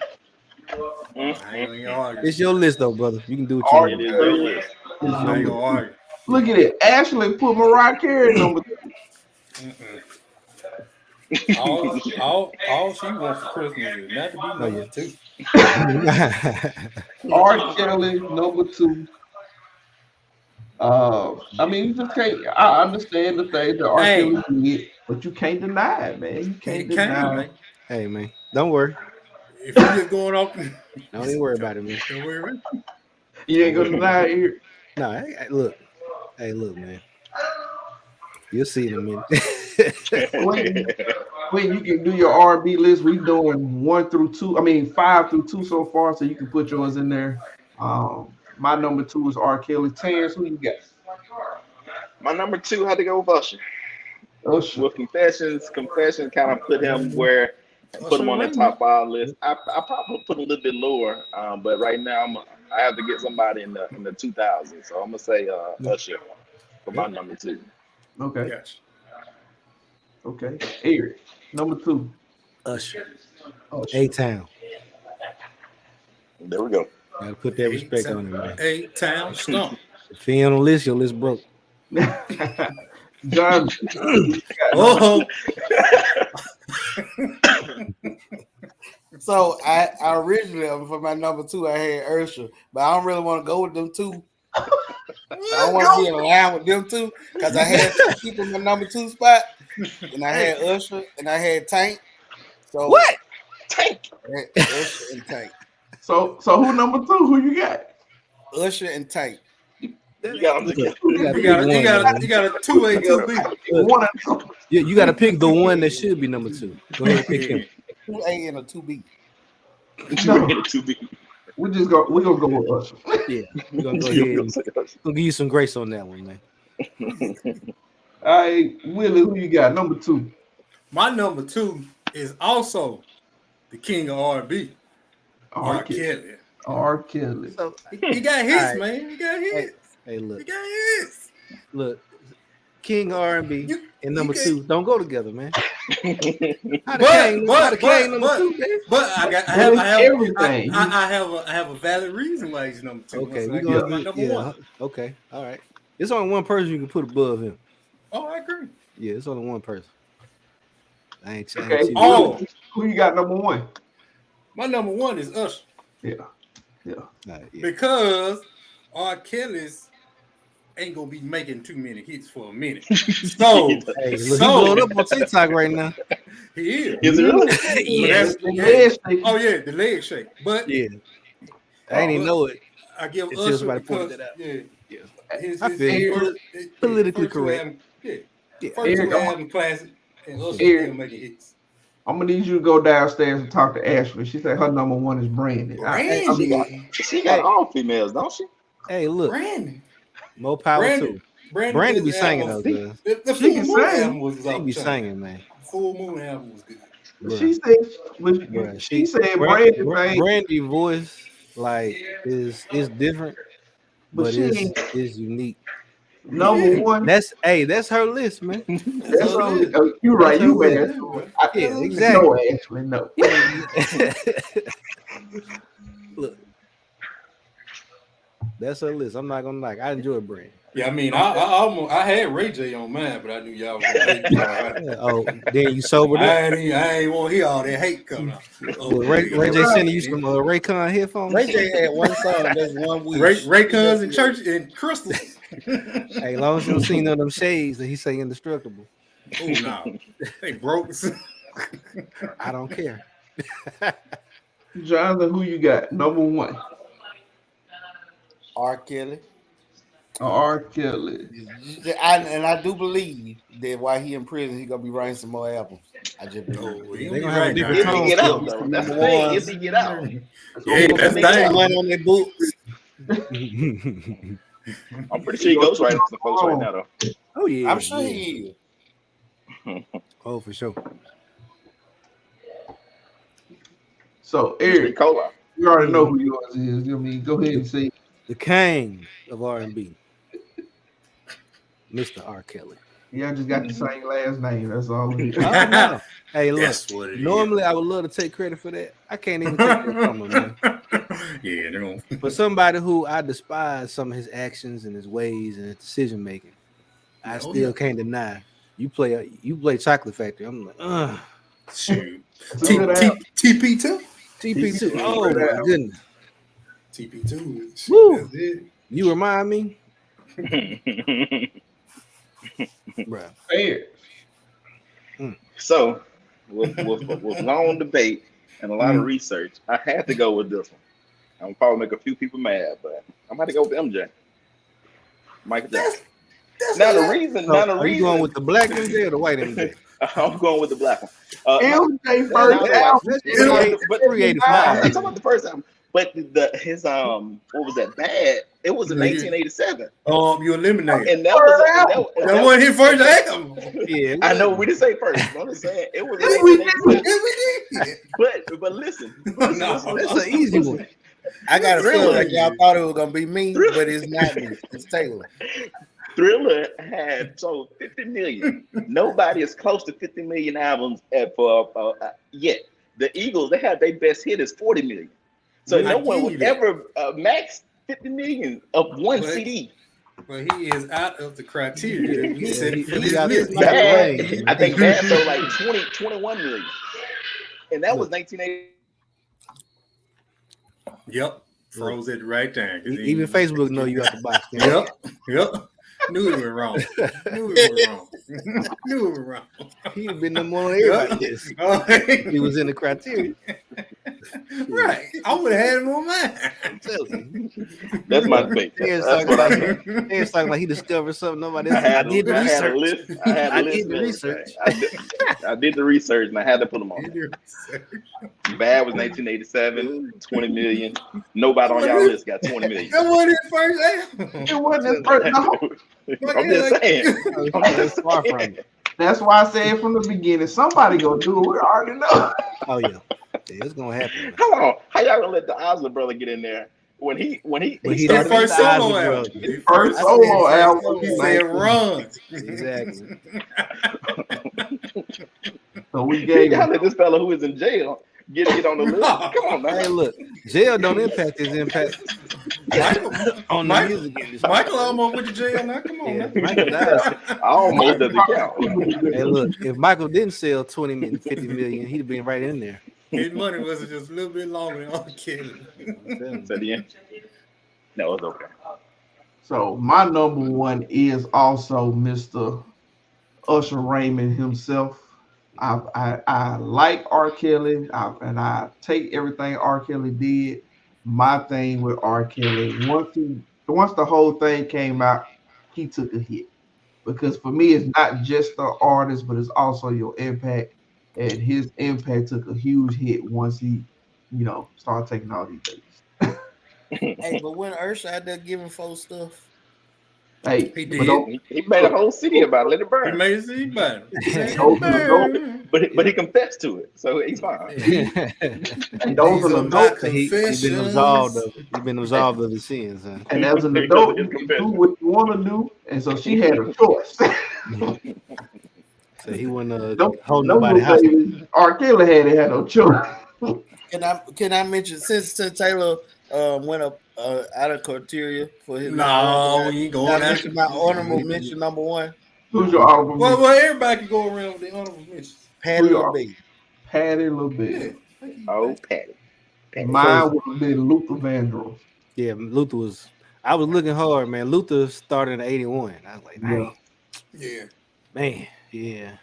Speaker 3: ain't gonna argue.
Speaker 4: It's your list though, brother. You can do what
Speaker 7: R.
Speaker 4: you
Speaker 1: It is
Speaker 4: want.
Speaker 1: your list.
Speaker 3: I ain't gonna argue.
Speaker 7: Look at it. Ashley put Mariah Carey number 2.
Speaker 3: All she wants for Christmas is not to be number 2.
Speaker 7: R. Kelly number 2. I mean, you just can't. I understand the thing that R.
Speaker 3: Hey.
Speaker 7: Kelly did, but you can't deny it, man. You can't deny it.
Speaker 4: Hey man, don't worry.
Speaker 3: If you just going off,
Speaker 4: Don't even worry about it, man.
Speaker 3: don't worry.
Speaker 7: You ain't gonna deny it here.
Speaker 4: No, look. Hey, look, man. You'll see in a minute.
Speaker 7: When you can do your R&B list, we doing 1 through 2. I mean 5 through 2 so far, so you can put yours in there. My number 2 is R. Kelly. Terrence, who you got?
Speaker 1: My number 2 had to go with Usher.
Speaker 7: Usher.
Speaker 1: With Confessions kind of put him on the top 5 list. I probably put a little bit lower, but right now I have to get somebody in the 2000s. So I'm gonna say Usher for my number 2.
Speaker 7: Okay.
Speaker 3: Yes.
Speaker 7: Okay. Eric, number 2.
Speaker 4: Usher.
Speaker 7: Usher.
Speaker 4: A-Town.
Speaker 1: There we go.
Speaker 4: Gotta put that respect on it, man.
Speaker 3: A-Town Stump.
Speaker 4: If he ain't on the list, your list broke.
Speaker 7: John.
Speaker 3: Oh,
Speaker 2: So I originally for my number 2 I had Ursula, but I don't really want to go with them two. I don't want to be in line with them two because I had 2 people in my number 2 spot, and I had Usher and I had Tank. So
Speaker 4: What?
Speaker 1: Tank.
Speaker 2: Usher and Tank.
Speaker 7: So who number 2? Who you got?
Speaker 2: Usher and Tank.
Speaker 1: You got him together.
Speaker 3: you got a 2A, 2B.
Speaker 7: One of them.
Speaker 4: You got to pick the one that should be number 2. Go ahead and pick him.
Speaker 2: 2A and a 2B.
Speaker 7: No.
Speaker 1: To be.
Speaker 7: We're gonna go with Usher.
Speaker 4: Yeah, we're gonna go ahead and we'll give you some grace on that one, man.
Speaker 7: All right, Willie, who you got? Number 2.
Speaker 3: My number 2 is also the king of R&B,
Speaker 7: R.
Speaker 3: R. Kelly.
Speaker 7: R. Kelly.
Speaker 4: So,
Speaker 3: He got hits,
Speaker 4: All right.
Speaker 3: man. He got hits.
Speaker 4: hey,
Speaker 3: He
Speaker 4: look,
Speaker 3: got hits.
Speaker 4: King R&B
Speaker 3: You-
Speaker 4: and number
Speaker 3: you
Speaker 4: 2 don't go together, man. How the
Speaker 3: But
Speaker 4: King number 2, man?
Speaker 3: But I have a valid reason why he's number 2.
Speaker 4: Okay,
Speaker 3: So
Speaker 4: we
Speaker 3: I give him my
Speaker 4: gonna
Speaker 3: number
Speaker 4: yeah.
Speaker 3: 1.
Speaker 4: Okay, all right. It's only one person you can put above him.
Speaker 3: Oh, I agree.
Speaker 4: Yeah, it's only one person. I ain't
Speaker 7: Okay.
Speaker 4: cheating.
Speaker 3: Oh.
Speaker 7: Who you got number 1?
Speaker 3: My number 1 is Usher
Speaker 7: Yeah.
Speaker 4: All right, yeah.
Speaker 3: because R. Kelly's ain't gonna be making too many hits for a minute. So
Speaker 4: Hey, look, he's
Speaker 3: So-
Speaker 4: blowing up on TikTok right now.
Speaker 3: he is.
Speaker 1: Is it really?
Speaker 4: Yeah,
Speaker 3: Oh yeah, the leg shake. But
Speaker 4: yeah. I ain't even know it.
Speaker 3: I give
Speaker 4: Until
Speaker 3: Usher
Speaker 4: somebody
Speaker 3: because
Speaker 4: pointed it out.
Speaker 3: yeah.
Speaker 4: Yeah.
Speaker 3: His
Speaker 4: I feel you.
Speaker 3: his
Speaker 4: Politically
Speaker 3: first two
Speaker 4: correct.
Speaker 3: album- yeah.
Speaker 4: Yeah.
Speaker 3: First
Speaker 7: Eric,
Speaker 3: two album classic, and Usher
Speaker 7: Eric.
Speaker 3: still making hits.
Speaker 7: I'm gonna need you to go downstairs and talk to Ashley. She said her number one is Brandon.
Speaker 3: Brandon.
Speaker 1: She got all females, don't she?
Speaker 4: Hey, look,
Speaker 3: Brandon.
Speaker 4: more power too. Brandon be singing though, cuz.
Speaker 3: The
Speaker 7: She
Speaker 3: Full
Speaker 7: can
Speaker 3: Moon
Speaker 7: sing.
Speaker 3: album was
Speaker 4: She
Speaker 3: off
Speaker 4: be
Speaker 3: the chain.
Speaker 4: singing, man.
Speaker 3: Full Moon album was good.
Speaker 4: Bruh.
Speaker 7: She said,
Speaker 4: Bruh,
Speaker 7: she said Brandon thing,
Speaker 4: Brandy voice like is different,
Speaker 7: but
Speaker 4: but
Speaker 7: she
Speaker 4: it's
Speaker 7: ain't
Speaker 4: unique.
Speaker 7: number one.
Speaker 4: That's her list, man.
Speaker 7: That's only, you're right. You man.
Speaker 4: Yeah, exactly.
Speaker 7: No, Ashley, no.
Speaker 4: Look, that's her list. I'm not gonna lie. I enjoy Brand.
Speaker 3: Yeah, I mean, I had Ray J on mine, but I knew y'all was gonna hate me.
Speaker 4: Oh, then you sobered up.
Speaker 3: I ain't want to hear all that hate coming out.
Speaker 4: Ray J sending you some Raycon headphones.
Speaker 2: Ray J had one song. That's one week.
Speaker 3: Raycons and church and crystals.
Speaker 4: Hey, as long as you don't see none of them shades that he say indestructible.
Speaker 3: Oh no, they broke.
Speaker 4: I don't care.
Speaker 7: Jonathan, who you got? Number one.
Speaker 2: R. Kelly.
Speaker 7: R. Kelly.
Speaker 2: I do believe that while he in prison, he gonna be writing some more albums. I just believe.
Speaker 4: They gonna have a different
Speaker 1: If he
Speaker 4: tone.
Speaker 1: get out, though, that's the thing. If he get out,
Speaker 3: Yeah, that's
Speaker 2: They
Speaker 3: thing.
Speaker 2: money on their books.
Speaker 1: I'm pretty sure he goes right some folks right now, though.
Speaker 4: Oh yeah,
Speaker 2: I'm sure
Speaker 4: yeah.
Speaker 2: he is.
Speaker 4: Oh, for sure.
Speaker 7: So Eric,
Speaker 1: Cola.
Speaker 7: you already know who yours is. I mean, go ahead and say.
Speaker 4: The king of R&B, Mr. R. Kelly.
Speaker 7: Yeah, I just got the same last name. That's all.
Speaker 4: Oh, no. Hey, look.
Speaker 3: That's what it is.
Speaker 4: Normally, I would love to take credit for that. I can't even take credit from him, man.
Speaker 3: Yeah, no.
Speaker 4: For somebody who I despise some of his actions and his ways and his decision making, I still can't deny. You play Chocolate Factory. I'm like,
Speaker 3: Shoot.
Speaker 7: TP2.
Speaker 3: TP2.
Speaker 4: TP2. Oh my goodness.
Speaker 3: TP2.
Speaker 4: Woo.
Speaker 3: That's it.
Speaker 4: You remind me, bro.
Speaker 7: Eric.
Speaker 1: So, with long debate and a lot of research, I had to go with this one. I'm gonna probably make a few people mad, but I'm about to go with MJ. Michael Jackson. Now the reason.
Speaker 4: Are you going with the black MJ or the white MJ?
Speaker 1: I'm going with the black one.
Speaker 7: MJ first
Speaker 1: now,
Speaker 7: album.
Speaker 1: but I'm talking about the first album. But his what was that? Bad. It was in 1987.
Speaker 3: You eliminated.
Speaker 1: And that was
Speaker 3: That wasn't his first album.
Speaker 4: Yeah,
Speaker 1: I know we didn't say first. But I'm just saying it was.
Speaker 3: Yes, we did.
Speaker 1: But listen,
Speaker 3: No.
Speaker 4: that's an easy one.
Speaker 2: I got a feeling like y'all thought it was gonna be me, but it's not me. It's Taylor.
Speaker 1: Thriller had sold 50 million. Nobody is close to 50 million albums yet. The Eagles, they had their best hit is 40 million. So no one would ever max 50 million of one CD.
Speaker 3: But he is out of the criteria. He said
Speaker 4: he
Speaker 3: for his
Speaker 4: got
Speaker 3: list.
Speaker 4: this
Speaker 1: Bad, I think Bad sold like 21 million. And that was 1980.
Speaker 3: Yep. Froze it right there.
Speaker 4: Even Facebook know you out the box.
Speaker 3: Yep. Knew it was wrong. Knew it was wrong.
Speaker 4: He'd have been number one on everybody's list. He was in the criteria.
Speaker 3: Right. I would have had him on mine.
Speaker 1: That's my thing.
Speaker 4: It's talking like he discovered something nobody else.
Speaker 1: I
Speaker 4: did the research.
Speaker 1: I
Speaker 4: did the research.
Speaker 1: I did the research and I had to put them on. Bad was 1987, 20 million. Nobody on y'all list got 20 million.
Speaker 3: That wasn't his first album.
Speaker 7: It wasn't his first. No.
Speaker 1: I'm just saying.
Speaker 4: Far from it.
Speaker 7: That's why I said from the beginning, somebody gonna do it. We already know.
Speaker 4: Oh yeah, it's gonna happen.
Speaker 1: Hold on, how y'all gonna let the Osler brother get in there when he
Speaker 3: His
Speaker 1: started
Speaker 3: first
Speaker 4: the
Speaker 3: solo
Speaker 4: Osler
Speaker 3: album.
Speaker 4: brothers.
Speaker 3: His
Speaker 7: First solo album.
Speaker 3: He said run.
Speaker 4: Exactly.
Speaker 7: So we gave
Speaker 1: y'all
Speaker 7: him.
Speaker 1: let this fella who is in jail get on the list. Come on, man.
Speaker 4: Hey, look, jail don't impact his impact on the music industry.
Speaker 3: Michael almost went to jail now. Come on,
Speaker 4: Yeah,
Speaker 3: now.
Speaker 4: Michael died.
Speaker 1: Almost doesn't count.
Speaker 4: Hey, look, if Michael didn't sell 20 million, 50 million, he'd have been right in there.
Speaker 3: His money was just a little bit longer than R. Kelly.
Speaker 1: So the end. No, it's okay.
Speaker 7: So my number one is also Mr. Usher Raymond himself. I like R. Kelly, and I take everything R. Kelly did. My thing with R. Kelly, once the whole thing came out, he took a hit. because for me, it's not just the artist, but it's also your impact. And his impact took a huge hit once he, started taking all these dates.
Speaker 2: Hey, but when Ursha out there giving folks stuff,
Speaker 7: Hey,
Speaker 3: He
Speaker 7: but
Speaker 3: did.
Speaker 1: He made a whole city about it. Let it
Speaker 3: He
Speaker 1: burn.
Speaker 3: made it see better.
Speaker 7: those are the dope.
Speaker 1: But he confessed to it, so he's fine.
Speaker 7: And those
Speaker 3: These
Speaker 7: are
Speaker 3: are
Speaker 7: the
Speaker 3: my
Speaker 7: dope.
Speaker 4: He been absolved of the sins, huh?
Speaker 7: And as an
Speaker 1: Because
Speaker 7: adult,
Speaker 1: of his
Speaker 7: you can do
Speaker 1: confession.
Speaker 7: what you want to do. And so she had a choice.
Speaker 4: So he wasn't
Speaker 7: Don't
Speaker 4: holding
Speaker 7: no
Speaker 4: nobody
Speaker 7: little
Speaker 4: hostage.
Speaker 7: baby. R. Kelly had no choice.
Speaker 2: can I mention since Taylor went up out of criteria for his
Speaker 3: No, we ain't
Speaker 2: can I
Speaker 3: going
Speaker 2: mention my
Speaker 3: after.
Speaker 2: honorable mention number one?
Speaker 7: Who's your honorable
Speaker 3: Well,
Speaker 7: mention?
Speaker 3: everybody can go around with the honorable mentions.
Speaker 2: Patty
Speaker 7: Who
Speaker 2: LaBelle.
Speaker 7: Patty LaBelle.
Speaker 3: Yeah.
Speaker 1: Oh, Patty.
Speaker 7: Mine would have been Luther Vandross.
Speaker 4: Yeah, Luther was. I was looking hard, man. Luther started in '81. I was like, dang,
Speaker 3: Yeah.
Speaker 4: man, yeah.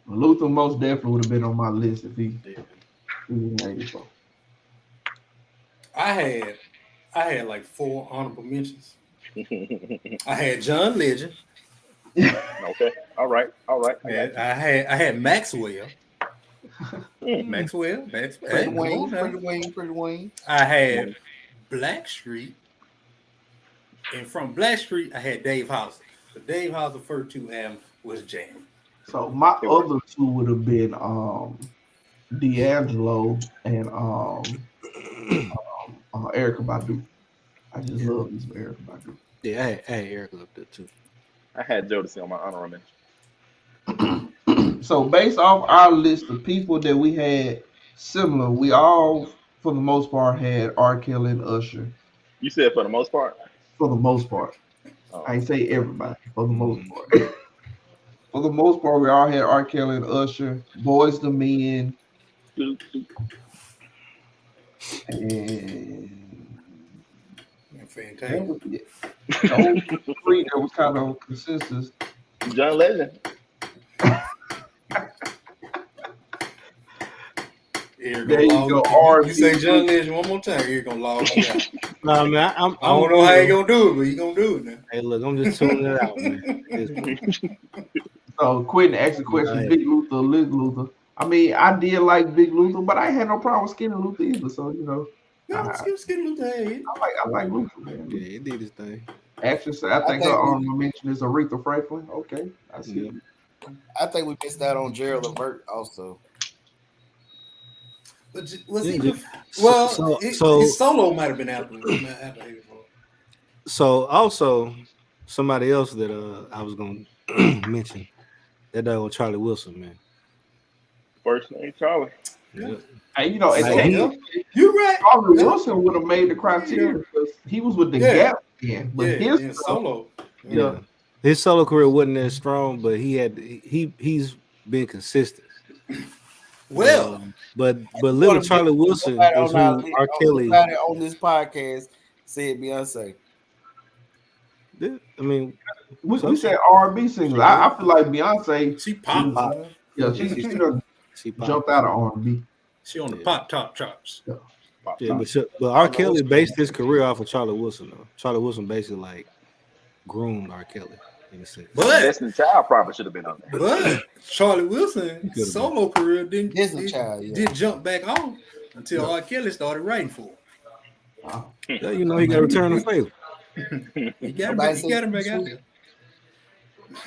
Speaker 7: Luther most definitely would have been on my list if he was in 84.
Speaker 3: I had like 4 honorable mentions. I had John Legend.
Speaker 1: Okay. All right.
Speaker 3: I had Maxwell. Maxwell.
Speaker 2: Pretty Wayne.
Speaker 3: I had Blackstreet. And from Blackstreet, I had Dave House. The Dave House first 2 albums was jam.
Speaker 7: So my other 2 would have been D'Angelo and Erykah Badu. I just love this Erykah Badu.
Speaker 4: Yeah, I had Erica up there too.
Speaker 1: I had Jodeci on my honorable mention.
Speaker 7: So based off our list of people that we had similar, we all, for the most part, had R. Kelly and Usher.
Speaker 1: You said for the most part?
Speaker 7: For the most part.
Speaker 1: Oh.
Speaker 7: I ain't say everybody, for the most part. For the most part, we all had R. Kelly and Usher, Boys the Men, and
Speaker 3: Fantastic.
Speaker 7: those 3 that was kind of consensus.
Speaker 1: John Legend.
Speaker 7: There you go, R&B.
Speaker 3: You say John Legend one more time, you're gonna log me out.
Speaker 4: No, man,
Speaker 3: I don't know how you gonna do it, but you gonna do it now.
Speaker 4: Hey, look, I'm just tuning it out, man.
Speaker 7: So Quentin asked the question,
Speaker 4: Right.
Speaker 7: Big Luther, Little Luther. I mean, I did like Big Luther, but I had no problem with Skinny Luther either. So,
Speaker 3: No, Skinny Luther had it.
Speaker 7: I like Luther, man.
Speaker 4: Yeah, he did his thing.
Speaker 7: Actually, I think her honorable mention is Aretha Franklin. Okay, I see.
Speaker 4: Yeah.
Speaker 2: I think we missed out on Gerald Levert also.
Speaker 3: But was he?
Speaker 4: Yeah,
Speaker 3: Well,
Speaker 4: his
Speaker 3: his solo might have been after.
Speaker 4: So also somebody else that I was gonna mention, that dog Charlie Wilson, man.
Speaker 1: First name Charlie.
Speaker 4: Yeah.
Speaker 7: And you know,
Speaker 3: You're right.
Speaker 7: Charlie Wilson would have made the criteria because he was with the Gap then. But his
Speaker 3: solo.
Speaker 4: Yeah. His solo career wasn't that strong, but he's been consistent.
Speaker 3: Well,
Speaker 4: but little Charlie Wilson was who R. Kelly.
Speaker 2: Everybody on this podcast said Beyonce.
Speaker 4: I mean,
Speaker 7: we said R&B singers. I feel like Beyonce.
Speaker 3: She popped.
Speaker 7: Yeah, she jumped out of R&B.
Speaker 3: She on the pop top charts.
Speaker 4: Yeah, but R. Kelly based his career off of Charlie Wilson, though. Charlie Wilson basically like groomed R. Kelly in a sense.
Speaker 3: But
Speaker 1: Destiny Child probably should have been on there.
Speaker 3: But Charlie Wilson solo career didn't jump back on until R. Kelly started writing for him.
Speaker 7: Wow.
Speaker 4: Yeah, you know he got return of favor.
Speaker 3: He got him back out there.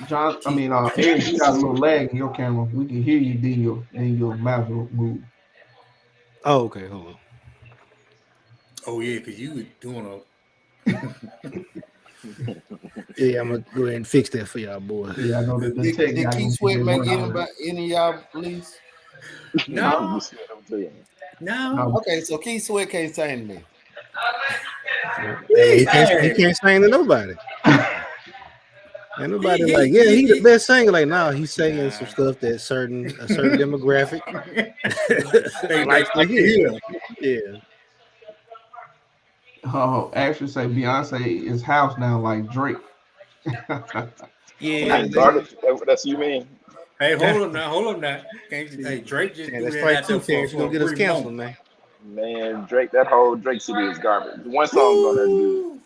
Speaker 7: John, Eric, you got a little lag in your camera. We can hear you, then your mouth will move.
Speaker 4: Oh, okay, hold on.
Speaker 3: Oh yeah, because you were doing
Speaker 4: Yeah, I'm gonna go ahead and fix that for y'all, boys.
Speaker 7: Yeah, I know that the
Speaker 2: Did
Speaker 7: tech guy.
Speaker 2: Keith Sweat make any of y'all please?
Speaker 3: No.
Speaker 2: Okay, so Keith Sweat can't sing to me.
Speaker 4: He can't sing to nobody. And nobody like, yeah, he the best singer. Like, no, he's singing some stuff that a certain demographic likes to hear. Yeah.
Speaker 7: Oh, actually, say Beyonce is house now like Drake.
Speaker 4: Yeah,
Speaker 1: garbage. That's what you mean.
Speaker 3: Hey, hold on now. Hey, Drake just
Speaker 4: that's right. Two Terrence, you gonna get us canceled, man.
Speaker 1: Man, Drake, that whole Drake CD is garbage. One song's on there, dude.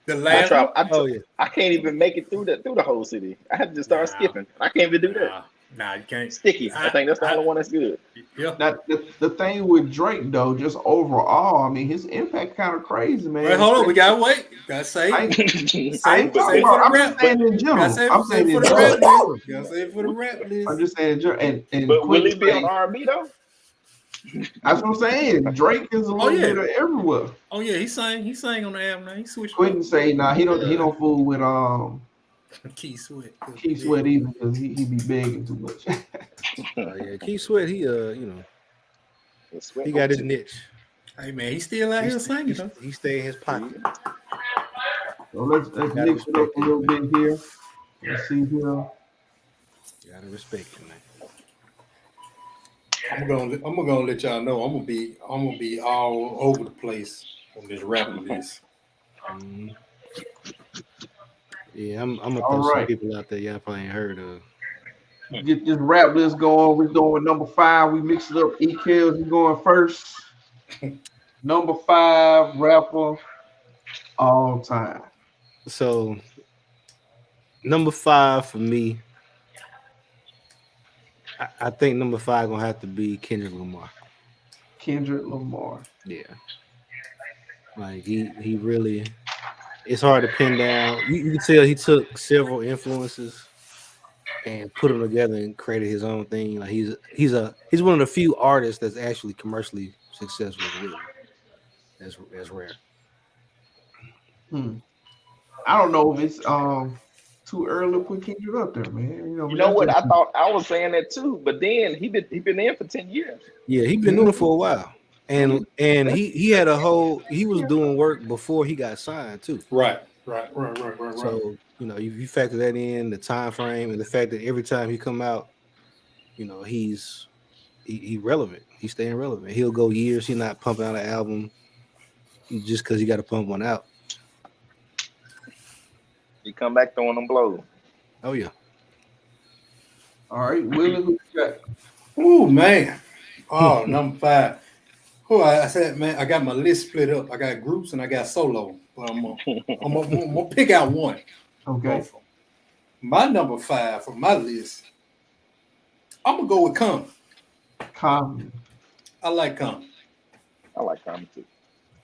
Speaker 3: The last
Speaker 4: Oh yeah.
Speaker 1: I can't even make it through the whole city. I had to just start
Speaker 3: Nah.
Speaker 1: skipping. I can't even do that.
Speaker 3: Nah, you can't.
Speaker 1: Sticky. I think that's the only one that's good.
Speaker 3: Yeah.
Speaker 7: Now, the thing with Drake though, just overall, I mean, his impact kind of crazy, man.
Speaker 3: Wait, hold on. We gotta wait. Gotta save.
Speaker 7: I ain't
Speaker 1: But-
Speaker 7: talking about. I'm just saying in general.
Speaker 3: Gotta save,
Speaker 7: I'm
Speaker 3: save
Speaker 7: saying
Speaker 3: for
Speaker 7: in
Speaker 3: the rap
Speaker 7: general.
Speaker 3: list. Gotta save for the rap list.
Speaker 7: I'm just saying in general. And
Speaker 1: But will
Speaker 7: Quentin
Speaker 1: he be on
Speaker 7: say-
Speaker 1: R&B though?
Speaker 7: That's what I'm saying. Drake is a little
Speaker 3: yeah.
Speaker 7: bit of everywhere.
Speaker 3: Oh yeah, he sang on the album now. He switched.
Speaker 7: Quentin say, nah, he don't fool with
Speaker 3: Keith Sweat.
Speaker 7: Keith Sweat either because he be begging too much.
Speaker 4: Oh yeah, Keith Sweat, he you know,
Speaker 1: Sweat
Speaker 4: he got his
Speaker 1: too.
Speaker 4: niche.
Speaker 3: Hey man, he's still out here singing though.
Speaker 4: He stay in his pocket.
Speaker 7: So let's mix it up a little bit here. Let's see here.
Speaker 4: Gotta respect him, man.
Speaker 3: I'm gonna let y'all know I'm gonna be all over the place on this rap list.
Speaker 4: Mhm. Yeah, I'm gonna
Speaker 7: All
Speaker 4: throw some
Speaker 7: right.
Speaker 4: people out there y'all probably ain't heard of.
Speaker 7: Get this rap list going. We're going with number 5. We mix it up. E. Kells is going first. Number 5 rapper all time.
Speaker 4: So number 5 for me, I think number 5 gonna have to be Kendrick Lamar.
Speaker 7: Kendrick Lamar.
Speaker 4: Yeah, like he really. It's hard to pin down. You can tell he took several influences and put them together and created his own thing. Like he's one of the few artists that's actually commercially successful. Really, that's rare.
Speaker 7: I don't know if it's too early to put Kendrick up there, man.
Speaker 1: You know what? I thought I was saying that too, but then he been in for 10 years.
Speaker 4: Yeah, he been doing it for a while, and he had he was doing work before he got signed too.
Speaker 3: Right.
Speaker 4: So you know, you factor that in, the time frame, and the fact that every time he come out, you know, he's relevant. He's staying relevant. He'll go years. He's not pumping out an album just because he got to pump one out.
Speaker 1: He come back throwing them blows.
Speaker 4: Oh yeah.
Speaker 7: All right, Willie, who you got?
Speaker 3: Oh man. Oh, number 5. Oh, I said, man, I got my list split up. I got groups and I got solo. But I'm gonna pick out one.
Speaker 7: Okay.
Speaker 3: My number 5 for my list, I'm gonna go with Common.
Speaker 7: Common.
Speaker 3: I like Common.
Speaker 1: I like Common too.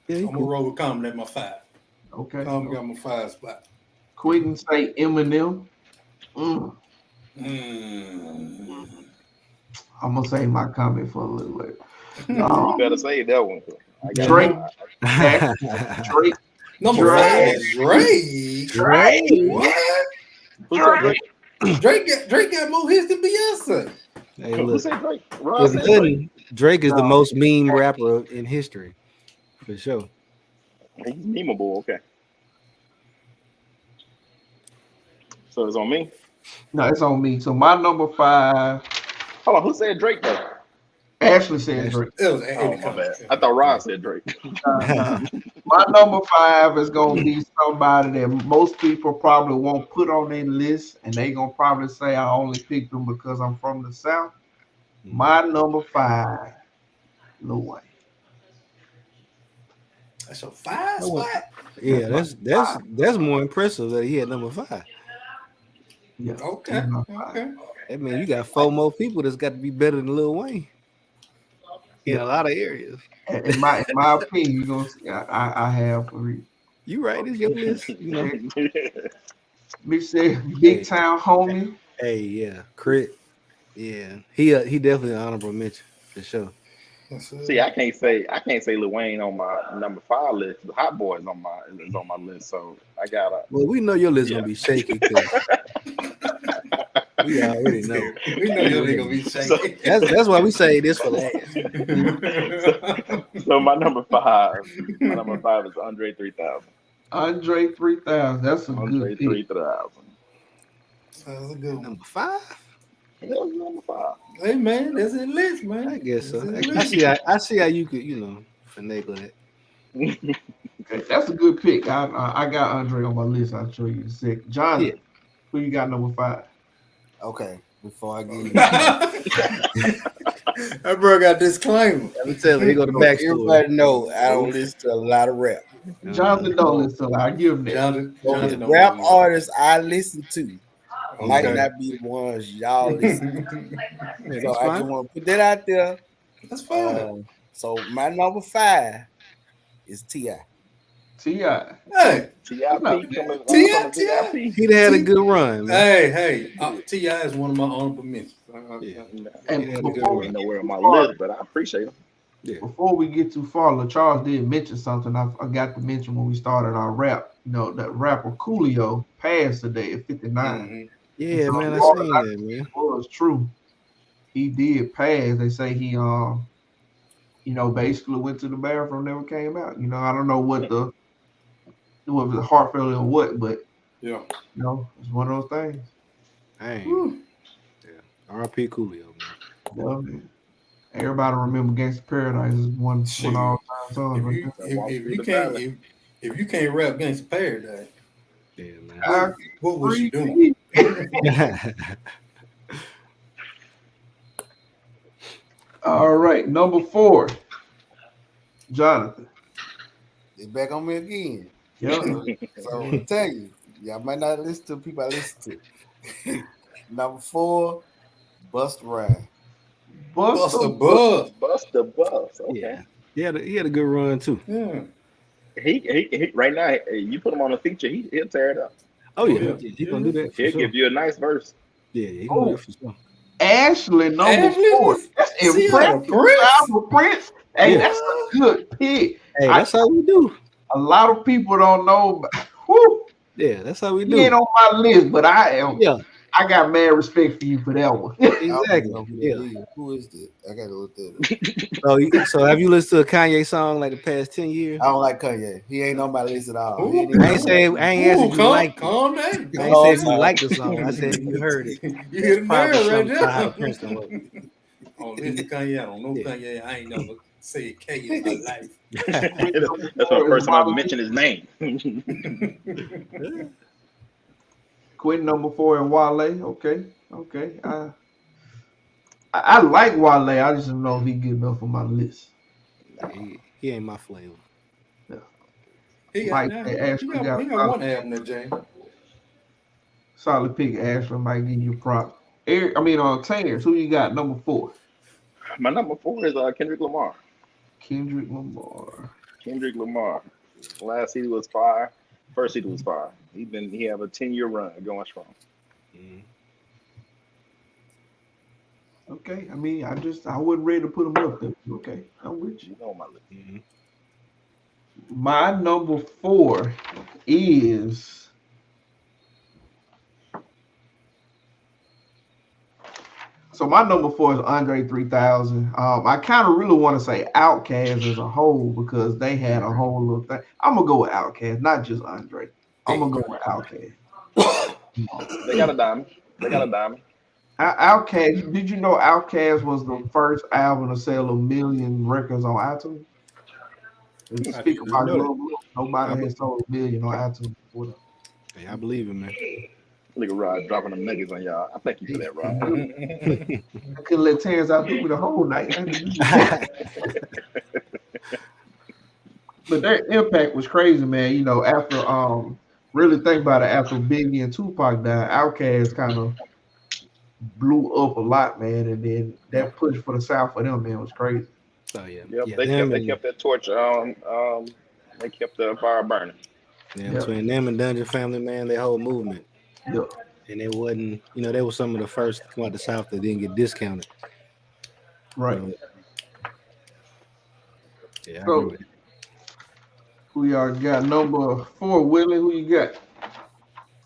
Speaker 4: Yeah,
Speaker 3: I'm gonna roll with Common at my 5.
Speaker 7: Okay.
Speaker 3: Common got my 5 spot.
Speaker 7: Quentin say Eminem. I'm gonna say my comment for a little later.
Speaker 1: You better say that one. I got
Speaker 7: Drake.
Speaker 1: mine.
Speaker 7: Drake.
Speaker 3: Number 5, Drake.
Speaker 4: Drake.
Speaker 3: What?
Speaker 1: Who said Drake?
Speaker 3: Drake got more hits than Beyonce.
Speaker 4: Hey,
Speaker 1: Who
Speaker 4: look,
Speaker 1: said Drake?
Speaker 4: if
Speaker 1: Ross said
Speaker 4: nothing,
Speaker 1: Drake.
Speaker 4: Drake is the most meme rapper in history, for sure.
Speaker 1: He's memeable. Okay. So it's on me.
Speaker 7: No, it's on me. So my number 5.
Speaker 1: Hold on. Who said Drake though?
Speaker 7: Ashley said Drake.
Speaker 3: It was
Speaker 1: Oh, my bad. I thought Ross said Drake.
Speaker 7: My number 5 is gonna be somebody that most people probably won't put on their list, and they gonna probably say I only picked them because I'm from the South. My number 5, Lil Wayne.
Speaker 3: That's your 5 spot.
Speaker 4: Yeah, that's more impressive that he had number 5.
Speaker 7: Yeah.
Speaker 3: Okay. Okay.
Speaker 4: That means you got 4 more people that's got to be better than Lil Wayne in a lot of areas.
Speaker 7: In my opinion, you're gonna see I have 3.
Speaker 4: You right, it's your list. You know.
Speaker 7: Big said Big Town Homie.
Speaker 4: Hey, yeah, Crit. Yeah, he definitely an honorable mention for sure.
Speaker 1: See, I can't say Lil Wayne on my number 5 list. The Hot Boy is on my list, so I gotta.
Speaker 4: Well, we know your list gonna be shaky. We already know.
Speaker 3: We know your nigga gonna be shaking.
Speaker 4: That's why we say this for last.
Speaker 1: So my number 5 is Andre 3000.
Speaker 7: Andre 3000. That's a
Speaker 1: Andre
Speaker 7: good pick.
Speaker 1: 3000.
Speaker 3: That's a good one.
Speaker 4: Number 5.
Speaker 1: That was number 5.
Speaker 3: Hey man, that's a list, man.
Speaker 4: I guess so.
Speaker 3: That's a list.
Speaker 4: I see how you could, finagle it.
Speaker 7: Okay, that's a good pick. I got Andre on my list. I'll show you in a sec. John,
Speaker 4: Yeah.
Speaker 7: who you got number 5?
Speaker 2: Okay, before I get into
Speaker 3: That bro got disclaimer.
Speaker 4: Let me tell you, he go to backstory.
Speaker 2: everybody know I don't listen to a lot of rap.
Speaker 7: Jonathan don't listen to it. I give him that.
Speaker 3: Jonathan,
Speaker 2: So
Speaker 3: Jonathan
Speaker 2: the
Speaker 3: don't
Speaker 2: rap
Speaker 3: know.
Speaker 2: artists I listen to might
Speaker 3: Okay.
Speaker 2: not be the ones y'all listen
Speaker 4: Yeah,
Speaker 2: to. So
Speaker 4: that's
Speaker 2: I just
Speaker 4: fine.
Speaker 2: want to put that out there.
Speaker 3: That's fine.
Speaker 2: So my number 5 is Ti.
Speaker 3: Hey,
Speaker 1: TIP coming from
Speaker 3: T.I.
Speaker 1: the VIP.
Speaker 4: He'd had a good run, man.
Speaker 3: Hey, T.I. is one of my honorable mentions.
Speaker 4: Yeah.
Speaker 7: And
Speaker 4: He had a good
Speaker 7: before we
Speaker 4: run.
Speaker 1: Nowhere on my
Speaker 7: start,
Speaker 1: list, but I appreciate him.
Speaker 4: Yeah.
Speaker 7: before we get too far, LaCharles did mention something I forgot to mention when we started our rap. You know, that rapper Coolio passed today at 59.
Speaker 3: Mhm.
Speaker 4: Yeah,
Speaker 7: So
Speaker 4: man, I
Speaker 7: as far as
Speaker 4: seen that, man.
Speaker 7: was true. He did pass. They say he basically went to the bathroom, never came out. I don't know what the heart failure or what, but
Speaker 3: Yeah.
Speaker 7: it's one of those things.
Speaker 4: Dang.
Speaker 3: Whew.
Speaker 4: Yeah. R.I.P. Coolio, man.
Speaker 7: Man. Everybody remember Gangsta Paradise is one
Speaker 3: Shoot.
Speaker 7: all time song.
Speaker 3: If
Speaker 7: Right
Speaker 3: you
Speaker 7: there.
Speaker 3: if you can't if you can't rap Gangsta Paradise,
Speaker 4: Yeah, man.
Speaker 3: what was you doing?
Speaker 7: All right, number 4, Jonathan.
Speaker 2: It's back on me again.
Speaker 7: Yeah.
Speaker 2: So I tell you, y'all might not listen to people I listen to. Number 4, Busta Rhymes.
Speaker 3: Busta Bug.
Speaker 1: Bust the bus. Okay.
Speaker 4: Yeah. He had a good run too.
Speaker 3: Yeah.
Speaker 1: He right now. You put him on a feature, he'll tear it up.
Speaker 4: Oh yeah,
Speaker 3: yeah.
Speaker 4: he gonna do that for
Speaker 1: He'll
Speaker 4: sure.
Speaker 1: give you a nice verse.
Speaker 4: Yeah, he gonna do that for sure.
Speaker 7: Ashley, number
Speaker 3: Ashley
Speaker 7: 4.
Speaker 3: was-
Speaker 7: That's
Speaker 3: Ciara
Speaker 7: impressive.
Speaker 3: Prince.
Speaker 7: Ciara Prince. Hey,
Speaker 4: Yeah.
Speaker 7: that's a good pick.
Speaker 4: Hey, that's how we do.
Speaker 7: A lot of people don't know. Whew,
Speaker 4: Yeah, that's how we
Speaker 7: he ain't
Speaker 4: do.
Speaker 7: on my list, but I am.
Speaker 4: Yeah,
Speaker 7: I got mad respect for you for that one.
Speaker 4: exactly. Yeah.
Speaker 2: Who is that? I gotta look that up.
Speaker 4: So have you listened to a Kanye song like the past 10 years?
Speaker 2: I don't like Kanye. He ain't on my list at all.
Speaker 3: Ooh,
Speaker 2: He ain't even-
Speaker 4: I ain't asking if you like it.
Speaker 3: calm down.
Speaker 4: I ain't
Speaker 2: Oh,
Speaker 4: say if you
Speaker 2: sorry.
Speaker 4: like the song. I said if you heard it.
Speaker 3: You hit a
Speaker 4: Probably
Speaker 3: nerve right
Speaker 4: something
Speaker 3: there.
Speaker 4: about how Princeton was.
Speaker 3: Oh, listen to Kanye. I don't know
Speaker 4: Yeah.
Speaker 3: Kanye. I ain't never said K in my life.
Speaker 1: That's the first time I mentioned his name.
Speaker 7: Quit number 4 and Wale. Okay. I like Wale. I just don't know if he good enough for my list.
Speaker 4: He ain't my flavor.
Speaker 3: He got,
Speaker 7: Mike,
Speaker 3: now,
Speaker 7: Ashley
Speaker 3: he got one album there, James.
Speaker 7: solid pick. Ashley might give you props. Terrence, who you got number 4?
Speaker 1: My number 4 is Kendrick Lamar.
Speaker 7: Kendrick Lamar.
Speaker 1: Kendrick Lamar. Last CD was fire. First CD was fire. He have a 10-year run going strong.
Speaker 4: Mhm.
Speaker 7: Okay, I wasn't ready to put him up there. Okay, I'm with you.
Speaker 1: You know my list.
Speaker 4: Mhm.
Speaker 7: My number 4 is my number 4 is Andre 3000. I kind of really want to say Outkast as a whole because they had a whole little thing. I'm gonna go with Outkast, not just Andre. I'm gonna go with Outkast.
Speaker 1: They got a diamond.
Speaker 7: Outkast. Did you know Outkast was the first album to sell 1 million records on iTunes? Speak about global. Nobody has sold 1 million on iTunes before that.
Speaker 4: Hey, I believe it, man.
Speaker 1: Look at Rod dropping them niggas on y'all. I thank you for that, Rod.
Speaker 7: I couldn't let Terrence out there with the whole night. But their impact was crazy, man. After really think about it, after Biggie and Tupac died, Outkast kind of blew up a lot, man. And then that push for the South for them, man, was crazy.
Speaker 4: So yeah,
Speaker 1: Yep,
Speaker 4: yeah,
Speaker 1: they kept that torch they kept the fire burning.
Speaker 4: yeah,
Speaker 7: Yeah.
Speaker 4: between them and Dungeon Family, man, their whole movement.
Speaker 7: Yeah.
Speaker 4: And it wasn't, they were some of the first to come out the South that didn't get discounted.
Speaker 7: Right.
Speaker 4: Yeah, I
Speaker 7: So,
Speaker 4: agree with that.
Speaker 7: who y'all got? Number 4, Willie. Who you got?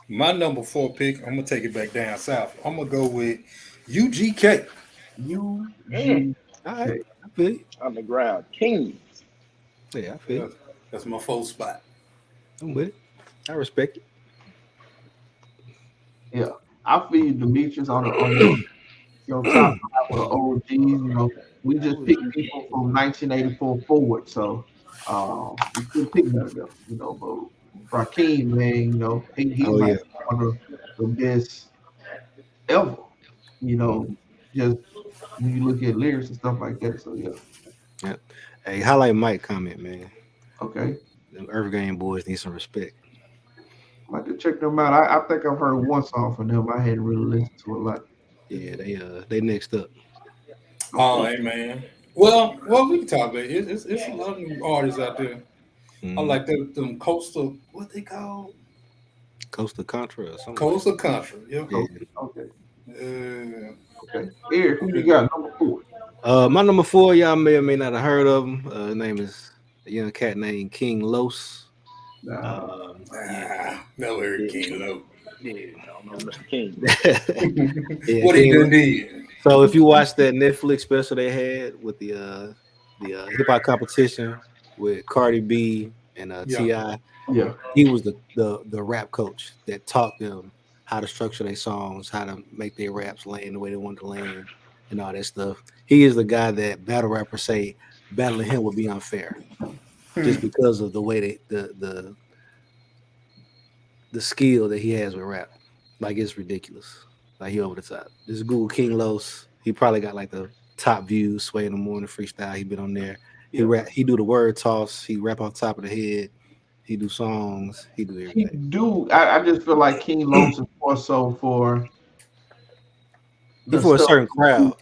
Speaker 3: My number 4 pick, I'm gonna take it back down south. I'm gonna go with UGK.
Speaker 7: UG.
Speaker 4: All right, I feel you.
Speaker 1: Underground Kings.
Speaker 4: Yeah, I feel you.
Speaker 3: That's my 4th spot.
Speaker 4: I'm with it. I respect it.
Speaker 7: Yeah. I feel you, Demetrius, on your top 5 of the OGs. We just picked people from 1984 forward, so we couldn't pick none of them, but Rakim, man, he
Speaker 4: Oh
Speaker 7: might
Speaker 4: yeah.
Speaker 7: be one of the best ever, just when you look at lyrics and stuff like that. So yeah,
Speaker 4: Yeah. Hey, highlight Mike comment, man.
Speaker 7: okay.
Speaker 4: Them Earth Game boys need some respect.
Speaker 7: I have to check them out. I think I've heard one song from them. I hadn't really listened to a lot.
Speaker 4: Yeah, they next up.
Speaker 3: Oh, hey man. Well, we can talk about it. It's a lot of new artists out there. I like them coastal. What they call?
Speaker 4: Coastal Contra or something.
Speaker 3: Coastal Contra. Yeah.
Speaker 7: Okay.
Speaker 3: Uh,
Speaker 7: Okay. Eric, who you got number 4?
Speaker 4: My number 4, y'all may or may not have heard of him. His name is a young cat named King Los.
Speaker 3: never heard King Low.
Speaker 4: Yeah.
Speaker 1: I don't know Mr. King.
Speaker 4: Yeah,
Speaker 3: What he
Speaker 4: King-
Speaker 3: done did?
Speaker 4: So if you watch that Netflix special they had with the hip hop competition with Cardi B and T.I.,
Speaker 7: Yeah.
Speaker 4: he was the rap coach that taught them how to structure their songs, how to make their raps land the way they want to land, and all that stuff. He is the guy that battle rappers say battling him would be unfair, just because of the way the skill that he has with rap. Like, it's ridiculous. Like, he over the top. Just Google King Los. He probably got like the top views. Sway in the Morning freestyle. He been on there. He rap. He do the word toss. He rap on top of the head. He do songs. He do
Speaker 7: He
Speaker 4: everything.
Speaker 7: do. I just feel like King Los is more so for
Speaker 4: He for a
Speaker 7: stuff-
Speaker 4: certain crowd.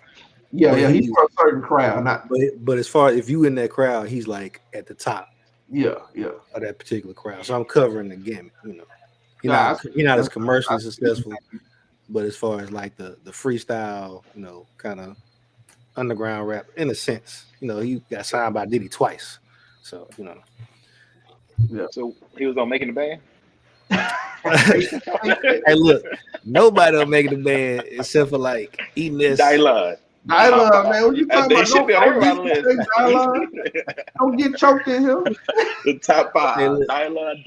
Speaker 7: Yeah,
Speaker 4: but
Speaker 7: yeah. He's
Speaker 4: he-
Speaker 7: for a certain crowd. Not.
Speaker 4: But as far as if you in that crowd, he's like at the top
Speaker 7: Yeah, yeah.
Speaker 4: of that particular crowd. So I'm covering the gamut. You know,
Speaker 7: Nah,
Speaker 4: he's not as commercially successful, but as far as like the freestyle, you know, kind of underground rap in a sense, you know, he got signed by Diddy twice. So, you know.
Speaker 1: So he was on Making the Band.
Speaker 4: Hey, look, nobody will make the band except for like eating this.
Speaker 1: Dylon.
Speaker 7: Dylon, man, what you talking
Speaker 1: They
Speaker 7: about?
Speaker 1: should be on everybody's
Speaker 7: Don't
Speaker 1: list.
Speaker 7: Dylon. Don't get choked in here.
Speaker 1: The top 5.
Speaker 4: Hey, look.
Speaker 1: Dylon.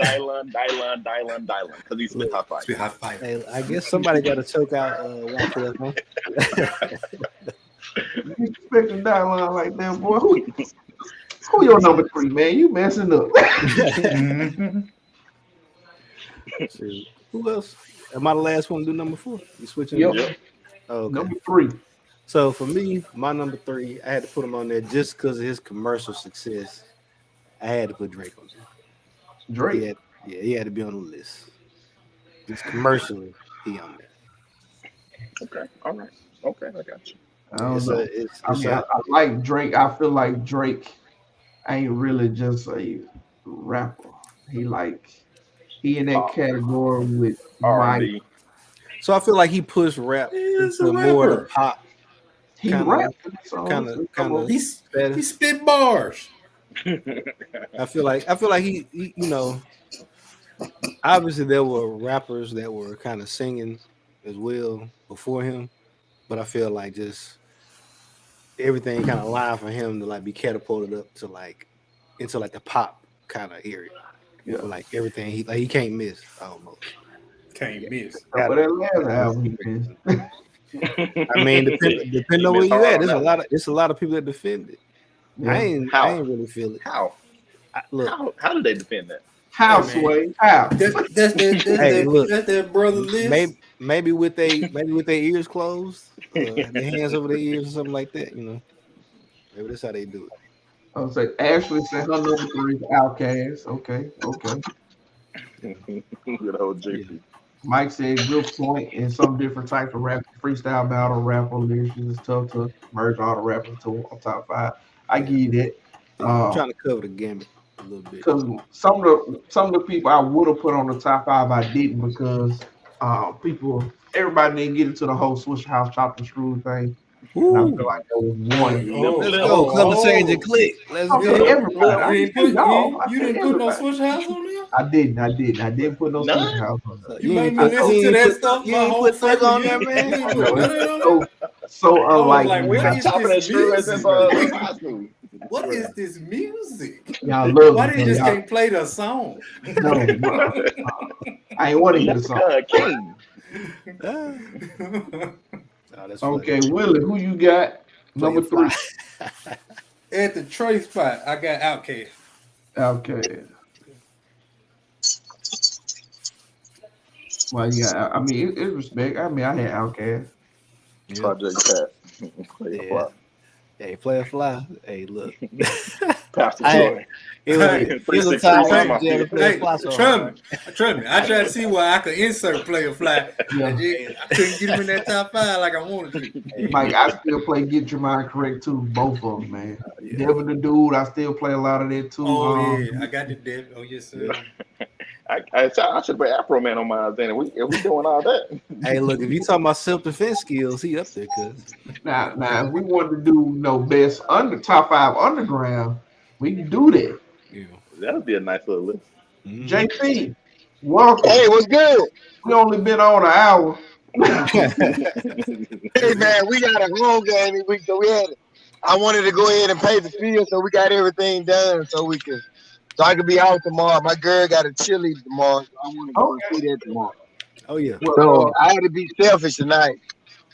Speaker 1: Because he's the top 5.
Speaker 3: Be high five.
Speaker 4: Hey, I guess somebody got to choke out Wyclef, huh?
Speaker 7: You expecting Dylon like that, boy? Who your number 3, man? You messing up.
Speaker 4: Shoot. Who else? Am I the last one to do number 4? You switching?
Speaker 7: Yep.
Speaker 4: Oh, okay.
Speaker 7: Number 3.
Speaker 4: So for me, my number 3, I had to put him on there just because of his commercial success. I had to put Drake on there.
Speaker 7: Drake.
Speaker 4: He had to be on the list. Just commercially, he on there.
Speaker 1: Okay. All right. Okay. I got you.
Speaker 7: I don't know.
Speaker 4: It's
Speaker 7: I like Drake. I feel like Drake ain't really just a rapper. He in that category with
Speaker 1: R&B.
Speaker 4: so I feel like he pushed rap
Speaker 3: He's a
Speaker 4: into more of the
Speaker 3: rapper.
Speaker 4: pop.
Speaker 7: He
Speaker 4: Kinda-
Speaker 7: rap.
Speaker 4: kinda-
Speaker 3: He spit bars.
Speaker 4: I feel like he you know, obviously there were rappers that were kind of singing as well before him, but I feel like just everything kind of aligned for him to like be catapulted up to like into like the pop kind of area.
Speaker 7: Yeah.
Speaker 4: Like everything he can't miss almost.
Speaker 3: Can't miss.
Speaker 7: But that last album, he missed.
Speaker 4: I mean, depending on where you at, there's a lot of people that defend it.
Speaker 7: Yeah.
Speaker 4: I ain't really feel it.
Speaker 1: How?
Speaker 4: Look,
Speaker 1: How did they defend that?
Speaker 7: How,
Speaker 3: Hey, man.
Speaker 7: Sway? How?
Speaker 3: That's
Speaker 4: Hey, look.
Speaker 3: that brother list.
Speaker 4: maybe with their ears closed, their hands over their ears or something like that. You know, maybe that's how they do it.
Speaker 7: I was like, Ashley said her number 3 is Outkast. Okay.
Speaker 1: Good old JP.
Speaker 7: Mike said, good point. In some different types of rap, freestyle battle, rap or lyrics, it's tough to merge all the rappers to a top 5. I give you that.
Speaker 4: I'm trying to cover the gamut a little bit.
Speaker 7: Because some of the people I would have put on the top 5, I didn't because everybody didn't get into the whole Swisher House Chopped and Screwed thing. And I feel like there was one.
Speaker 4: Let's go, conversation and click. Let's
Speaker 7: Okay,
Speaker 4: go.
Speaker 7: everybody.
Speaker 3: You didn't
Speaker 7: You
Speaker 3: put no Switch House on there?
Speaker 7: I didn't put no
Speaker 1: None?
Speaker 7: Swisher House on there.
Speaker 3: You made me listen to that stuff.
Speaker 4: You ain't put Thug on there, man.
Speaker 7: So unlike
Speaker 3: like, where
Speaker 1: I'm
Speaker 3: is
Speaker 1: chopping
Speaker 3: this
Speaker 1: and screwing
Speaker 3: music?
Speaker 1: since high school.
Speaker 3: What is this music?
Speaker 7: y'all love
Speaker 3: Why
Speaker 7: me,
Speaker 3: they just
Speaker 7: y'all-
Speaker 3: can't play the song?
Speaker 7: no, bro. I ain't want to hear the song.
Speaker 1: King.
Speaker 4: Oh, that's funny.
Speaker 7: Okay, Willie, who you got? Number 3.
Speaker 3: At the Trey spot, I got Outkast.
Speaker 7: Okay. Well, yeah, I mean, it's respect. I mean, I had Outkast.
Speaker 4: Yeah.
Speaker 1: Project Pat.
Speaker 4: Yeah. Hey, Player Fly. Hey, look.
Speaker 1: Pastor
Speaker 4: I-
Speaker 1: Troy.
Speaker 4: It was a
Speaker 1: 363
Speaker 4: time
Speaker 1: on
Speaker 4: I
Speaker 1: my
Speaker 4: jail to
Speaker 1: feet.
Speaker 4: Player
Speaker 3: Hey,
Speaker 4: Fly so
Speaker 3: trust
Speaker 4: hard.
Speaker 3: me. I tried to see where I could insert Player Fly.
Speaker 7: Yeah.
Speaker 3: I couldn't get him in that top 5 like I wanted to.
Speaker 7: Mike, I still play Get Your Mind Correct too. Both of them, man.
Speaker 4: Yeah.
Speaker 7: Devin the Dude, I still play a lot of that too.
Speaker 3: Oh yeah, I got the dip. Oh yes, sir.
Speaker 1: I should put Afro Man on mine then. If we doing all that.
Speaker 4: Hey, look, if you talking about self-defense skills, he up there, cuz.
Speaker 7: Now, if we wanted to do best top 5 underground, we can do that.
Speaker 4: Yeah.
Speaker 1: That would be a nice little list.
Speaker 4: Mhm.
Speaker 7: JP, welcome.
Speaker 8: Hey, what's good?
Speaker 7: We only been on an hour.
Speaker 8: Hey man, we got a home game this week, so I wanted to go ahead and pay the field, so we got everything done, so I could be out tomorrow. My girl got a chili tomorrow, so I want to go and see that tomorrow.
Speaker 4: Oh yeah.
Speaker 8: So I had to be selfish tonight.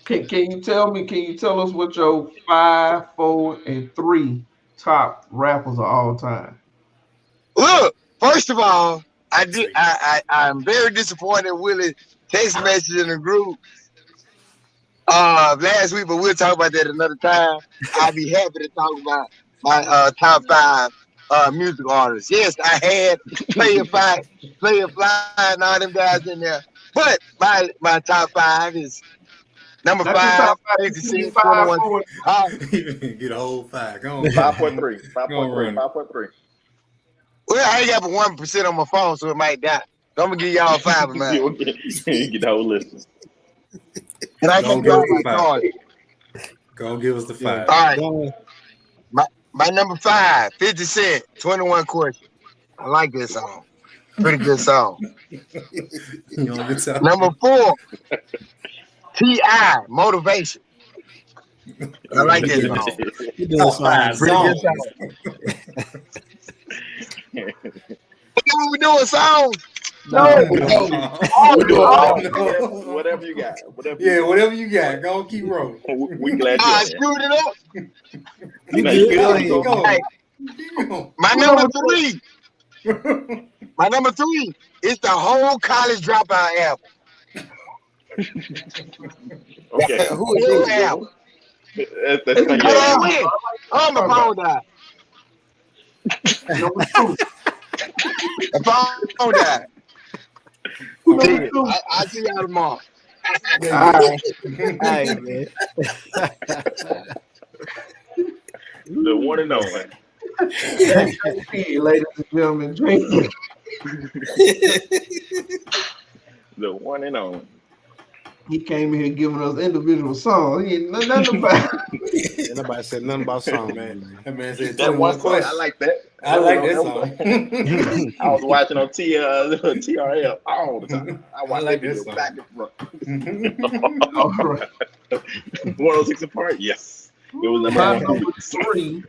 Speaker 7: Can you tell us what your 5, 4, and 3 top rappers of all time?
Speaker 8: Look, first of all, I'm very disappointed with Willie text message in the group last week, but we'll talk about that another time. I'll be happy to talk about my top 5 music artists. Yes, I had Player Fly, and all them guys in there. But my top 5 is number
Speaker 7: That's your
Speaker 8: 5,
Speaker 7: top 5,
Speaker 8: 56,
Speaker 7: 5,
Speaker 8: 21.
Speaker 7: 4.
Speaker 3: Get a whole 5. Go on.
Speaker 1: 5.3.
Speaker 3: Go on,
Speaker 1: 5.3.
Speaker 8: Well, I ain't got but 1% on my phone, so it might die. So I'm gonna give y'all 5 of mine.
Speaker 1: You get the whole list.
Speaker 8: And I
Speaker 3: Don't
Speaker 8: can go
Speaker 3: give us
Speaker 8: my
Speaker 3: the
Speaker 8: card.
Speaker 3: Go give us the 5.
Speaker 8: All right. My number 5, 50 Cent, 21 Questions. I like this song. Pretty good song.
Speaker 3: You know, good time.
Speaker 8: Number 4, T.I., Motivation. I like this song.
Speaker 4: You doing fine.
Speaker 8: Pretty good song. We doing songs?
Speaker 7: No.
Speaker 1: Whatever you got.
Speaker 3: Whatever you got. Go on, keep rolling.
Speaker 1: We glad
Speaker 8: I
Speaker 1: you're
Speaker 8: screwed it up.
Speaker 4: You
Speaker 1: No,
Speaker 4: good?
Speaker 1: you
Speaker 4: Go
Speaker 1: good.
Speaker 4: ahead.
Speaker 3: Go.
Speaker 8: Hey, my number 3 is the whole College Dropout album.
Speaker 1: Okay.
Speaker 8: Who is this album?
Speaker 1: That's not
Speaker 8: Hey,
Speaker 1: yet.
Speaker 8: win. Oh, my phone died.
Speaker 7: Number 2.
Speaker 8: The phone died.
Speaker 7: Number 2.
Speaker 8: I'll see y'all tomorrow.
Speaker 7: All right.
Speaker 4: Hey, man.
Speaker 1: The one and only.
Speaker 7: JP, ladies and gentlemen, JP.
Speaker 1: The one and only.
Speaker 7: He came in here giving us individual songs. He ain't nothing about
Speaker 4: Ain't nobody said nothing about song, man.
Speaker 3: That man said
Speaker 1: That
Speaker 3: 21
Speaker 1: one song,
Speaker 3: questions.
Speaker 1: I like that.
Speaker 3: I like that song.
Speaker 1: I was watching on TRL all the time. I watched
Speaker 3: like
Speaker 1: that
Speaker 3: that
Speaker 1: video
Speaker 3: song.
Speaker 1: back and front.
Speaker 7: all right.
Speaker 1: 106 apart, yes. It was number
Speaker 7: My
Speaker 1: one.
Speaker 7: number 3.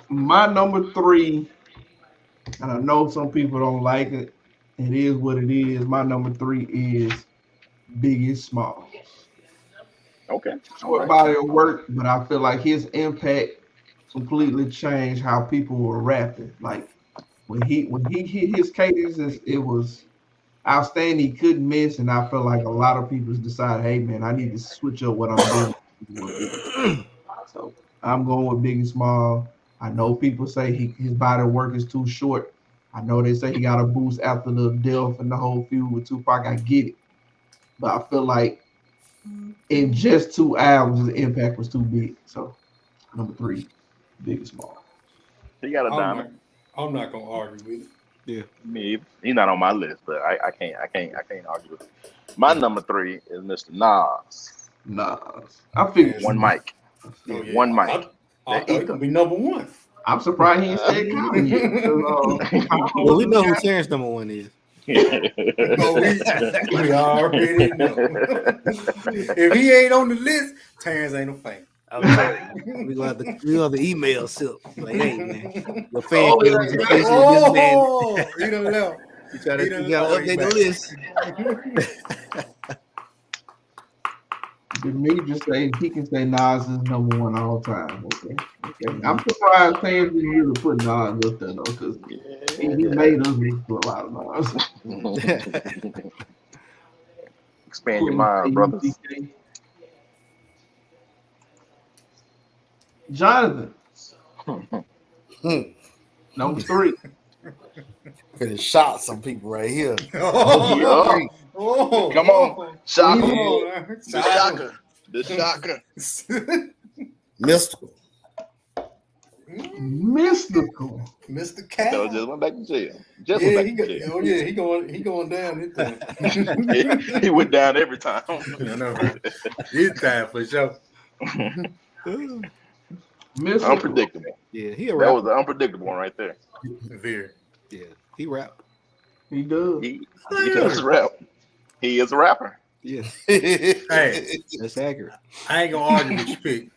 Speaker 7: My number 3, and I know some people don't like it. It is what it is. My number 3 is Biggie Smalls.
Speaker 1: Okay.
Speaker 7: Short body of work, but I feel like his impact completely changed how people were rapping. Like when he hit his cadence, it was outstanding. He couldn't miss, and I feel like a lot of people decided, hey man, I need to switch up what I'm doing. So I'm going with Biggie Small. I know people say his body of work is too short. I know they say he got a boost after the death and the whole feud with Tupac. I get it, but I feel like in just 2 albums, the impact was too big. So number 3, Biggie Small.
Speaker 1: He got a diamond.
Speaker 3: I'm not gonna argue with it.
Speaker 1: Me, he's not on my list, but I can't argue with it. My number 3 is Mr. Nas.
Speaker 7: Nas. I figured
Speaker 1: One mic.
Speaker 3: Oh, yeah.
Speaker 1: One mic.
Speaker 3: I thought it could be number 1.
Speaker 7: I'm surprised he ain't said Kanye yet.
Speaker 4: Well, we know who Terrence number 1 is.
Speaker 3: Oh, we already know. If he ain't on the list, Terrence ain't a fan.
Speaker 4: We gonna have to email Silk. Like, hey man, your fan gave us a picture of this man.
Speaker 3: Oh, he done left.
Speaker 4: You gotta
Speaker 3: he done
Speaker 4: update the list.
Speaker 7: Did me just say he can say Nas is number 1 all time? Okay. I'm surprised Terrence didn't really put Nas up there though, because he made us listen to a lot of Nas.
Speaker 1: Expand your mind, brothers.
Speaker 7: Jonathan,
Speaker 2: Hmm.
Speaker 7: number 3.
Speaker 2: Finna shot some people right here.
Speaker 1: Yeah.
Speaker 3: Oh,
Speaker 1: Come on, shocker.
Speaker 3: oh,
Speaker 1: The shocker. The shocker.
Speaker 2: Mystical.
Speaker 7: Mystical.
Speaker 3: Mr.
Speaker 1: So
Speaker 3: Cat.
Speaker 1: just went back to jail. Just
Speaker 3: Yeah,
Speaker 1: went back to jail.
Speaker 3: he going down this time.
Speaker 1: He went down every time.
Speaker 3: I know, right? This time for sure.
Speaker 7: Mystical.
Speaker 1: Unpredictable.
Speaker 4: Yeah, he a
Speaker 1: That
Speaker 4: rapper.
Speaker 1: was the unpredictable one right there.
Speaker 3: Very.
Speaker 4: Yeah, he rap.
Speaker 7: He does.
Speaker 1: He does rap. He is a rapper.
Speaker 4: Yeah,
Speaker 3: Hey,
Speaker 4: that's accurate.
Speaker 3: I ain't gonna argue with your pick.